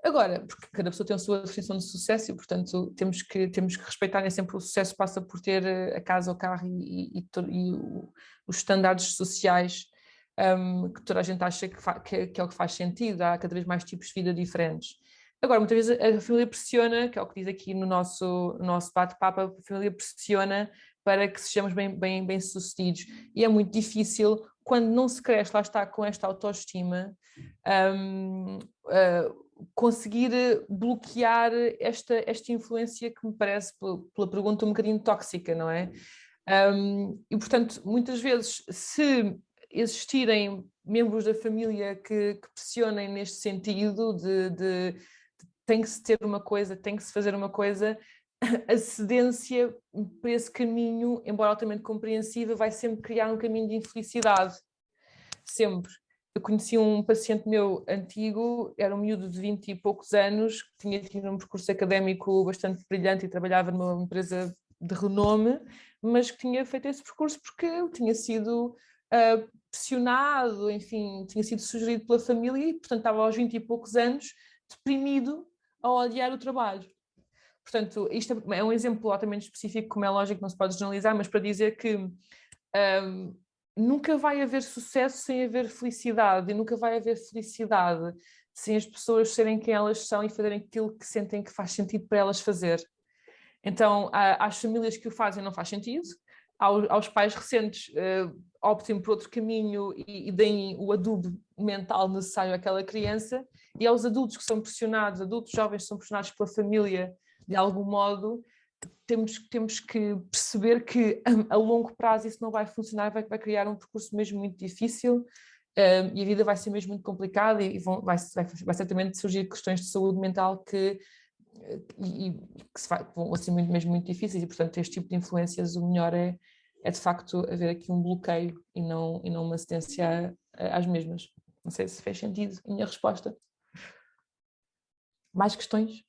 Agora, porque cada pessoa tem a sua definição de sucesso e, portanto, temos que respeitar, nem sempre o sucesso passa por ter a casa, o carro e os estándares sociais que toda a gente acha que é o que faz sentido. Há cada vez mais tipos de vida diferentes. Agora, muitas vezes a família pressiona, que é o que diz aqui no nosso bate-papo, a família pressiona para que sejamos bem sucedidos. E é muito difícil, quando não se cresce, lá está, com esta autoestima, conseguir bloquear esta influência que me parece, pela pergunta, um bocadinho tóxica, não é? E, portanto, muitas vezes, se existirem membros da família que pressionem neste sentido de tem que se ter uma coisa, tem que se fazer uma coisa, a cedência para esse caminho, embora altamente compreensiva, vai sempre criar um caminho de infelicidade. Sempre. Eu conheci um paciente meu antigo, era um miúdo de 20 e poucos anos, que tinha tido um percurso académico bastante brilhante e trabalhava numa empresa de renome, mas que tinha feito esse percurso porque tinha sido pressionado, enfim, tinha sido sugerido pela família e, portanto, estava aos 20 e poucos anos deprimido a odiar o trabalho. Portanto, isto é um exemplo altamente específico, como é lógico, não se pode generalizar, mas para dizer que nunca vai haver sucesso sem haver felicidade, e nunca vai haver felicidade sem as pessoas serem quem elas são e fazerem aquilo que sentem que faz sentido para elas fazer. Então, às famílias que o fazem não faz sentido, aos pais recentes optem por outro caminho e deem o adubo mental necessário àquela criança, e aos adultos que são pressionados, adultos jovens que são pressionados pela família de algum modo, temos que perceber que a longo prazo isso não vai funcionar, vai criar um percurso mesmo muito difícil e a vida vai ser mesmo muito complicada e vai certamente surgir questões de saúde mental que vão ser mesmo muito difíceis e, portanto, este tipo de influências, o melhor é de facto haver aqui um bloqueio e não uma cedência às mesmas. Não sei se fez sentido a minha resposta. Mais questões?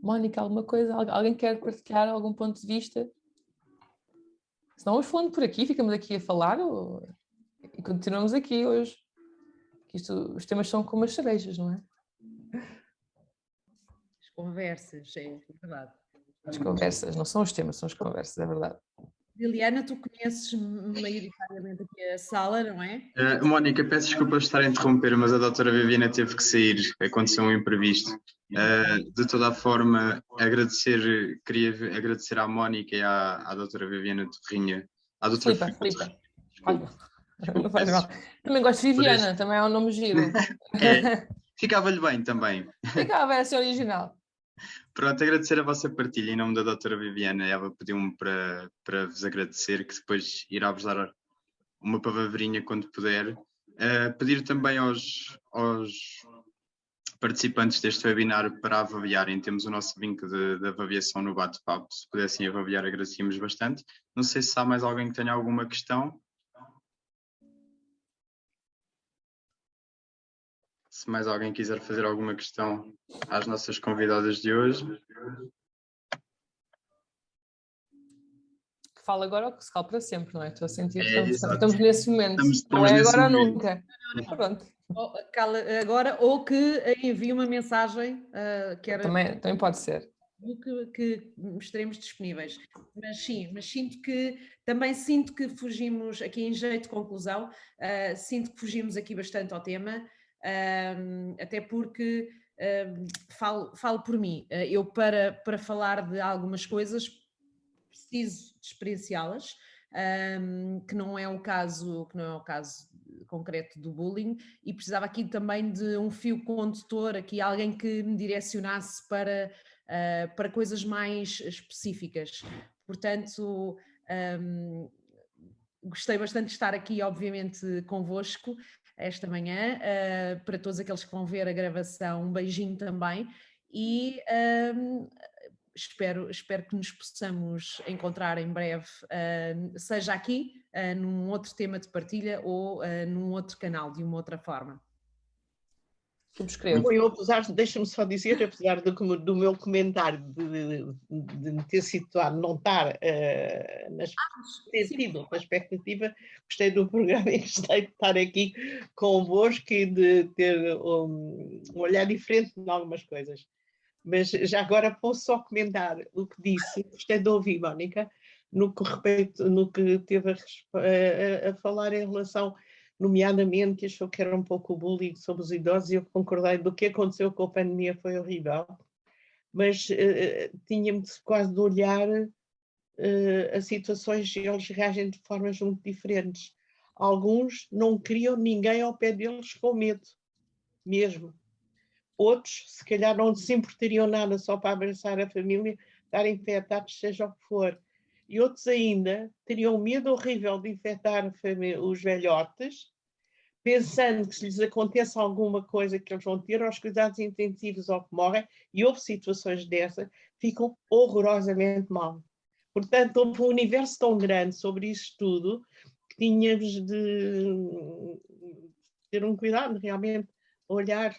Mónica, alguma coisa? Alguém quer partilhar algum ponto de vista? Se não, vamos falando por aqui, ficamos aqui a falar e continuamos aqui hoje. Os temas são como as cerejas, não é? As conversas, é verdade. As conversas, não são os temas, são as conversas, é verdade. Liliana, tu conheces maioritariamente aqui a sala, não é? Mónica, peço desculpa por estar a interromper, mas a doutora Viviana teve que sair, aconteceu um imprevisto. De toda a forma, queria agradecer à Mónica e à doutora Viviana Torrinha. À doutora Filipa. Olha, não faz mal. Também gosto de Viviana, também é um nome giro. Ficava-lhe bem também. Ficava, é ser original. Pronto, agradecer a vossa partilha em nome da doutora Viviana. Ela pediu-me para vos agradecer, que depois irá-vos dar uma palavrinha quando puder. Pedir também aos participantes deste webinar para avaliarem. Temos o nosso link de avaliação no bate-papo. Se pudessem avaliar, agradecíamos bastante. Não sei se há mais alguém que tenha alguma questão. Se mais alguém quiser fazer alguma questão às nossas convidadas de hoje. Que fala agora ou que se cala para sempre, não é? Estou a sentir que estamos nesse momento. Estamos não é nesse agora ou momento. nunca. Pronto. Agora, ou que envie uma mensagem que era... Também pode ser. Que estaremos disponíveis. Mas sim, também sinto que fugimos aqui em jeito de conclusão, sinto que fugimos aqui bastante ao tema, até porque falo por mim, eu para falar de algumas coisas preciso de experienciá-las, que não é o caso concreto do bullying, e precisava aqui também de um fio condutor, aqui alguém que me direcionasse para coisas mais específicas. Portanto, gostei bastante de estar aqui, obviamente, convosco esta manhã. Para todos aqueles que vão ver a gravação, um beijinho também e espero que nos possamos encontrar em breve, seja aqui, num outro tema de partilha ou num outro canal, de uma outra forma. Subscrevo. Eu, deixa-me só dizer, apesar do meu comentário de me ter situado, não estar, ter tido uma expectativa, gostei do programa e gostei de estar aqui convosco e de ter um olhar diferente em algumas coisas. Mas já agora posso só comentar o que disse, gostei de ouvir, Mónica, no que teve a falar em relação, nomeadamente, achou que era um pouco o bullying sobre os idosos, e eu concordei do que aconteceu com a pandemia, foi horrível, mas tínhamos quase de olhar a situações, eles reagem de formas muito diferentes. Alguns não queriam ninguém ao pé deles com medo, mesmo. Outros, se calhar, não se importariam nada só para abraçar a família, estarem infectados, seja o que for. E outros ainda teriam medo horrível de infectar os velhotes, pensando que se lhes aconteça alguma coisa que eles vão ter aos cuidados intensivos ou que morrem, e houve situações dessas, ficam horrorosamente mal. Portanto, houve um universo tão grande sobre isso tudo que tínhamos de ter um cuidado, realmente, olhar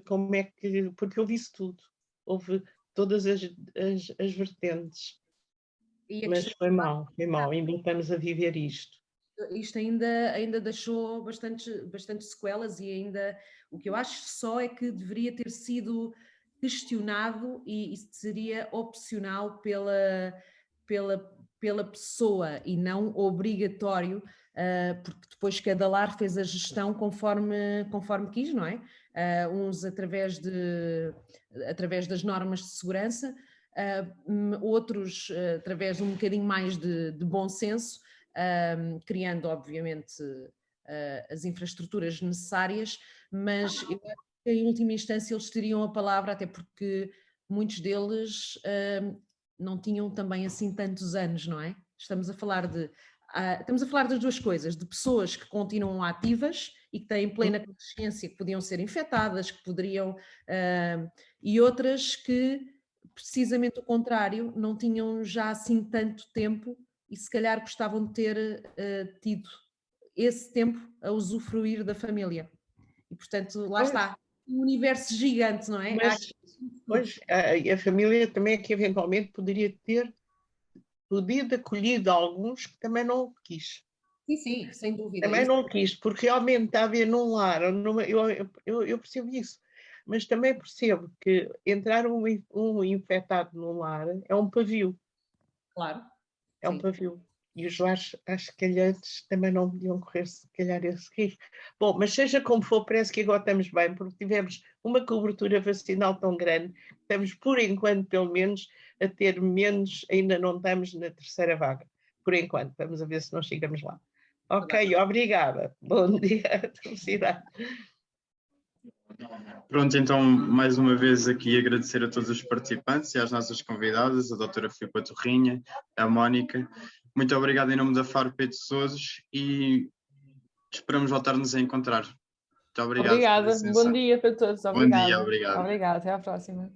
como é que... Porque houve isso tudo. Houve todas as vertentes. Mas foi mal, ainda estamos a viver isto. Isto ainda deixou bastante sequelas, e ainda o que eu acho só é que deveria ter sido questionado e seria opcional pela pessoa e não obrigatório, porque depois cada lar fez a gestão conforme quis, não é? Uns através das normas de segurança, outros através de um bocadinho mais de bom senso, criando obviamente as infraestruturas necessárias, mas eu acho que em última instância eles teriam a palavra, até porque muitos deles não tinham também assim tantos anos, não é? Estamos a falar das duas coisas, de pessoas que continuam ativas e que têm plena consciência que podiam ser infectadas, que poderiam, e outras que, precisamente o contrário, não tinham já assim tanto tempo e se calhar gostavam de ter tido esse tempo a usufruir da família. E, portanto, lá está, um universo gigante, não é? Mas, pois, a família também é que eventualmente poderia ter podido acolhido alguns que também não quis. Sim, sem dúvida. Também não quis, porque realmente está a haver num lar, eu percebo isso, mas também percebo que entrar um infectado num lar é um pavio. Claro. É um pavio. E os lares, acho que calhantes, também não deviam correr, se calhar, esse risco. Bom, mas seja como for, parece que agora estamos bem, porque tivemos uma cobertura vacinal tão grande, que estamos, por enquanto, pelo menos, a ter menos, ainda não estamos na terceira vaga. Por enquanto, vamos a ver se nós chegamos lá. Ok, obrigada. Bom dia, felicidade. Pronto, então, mais uma vez aqui agradecer a todos os participantes e às nossas convidadas, a doutora Filipa Torrinha, a Mónica. Muito obrigado em nome da FARP de Souses e esperamos voltar-nos a encontrar. Muito obrigado. Obrigada. Bom dia para todos. Obrigada. Bom dia, obrigado. Obrigada. Até à próxima.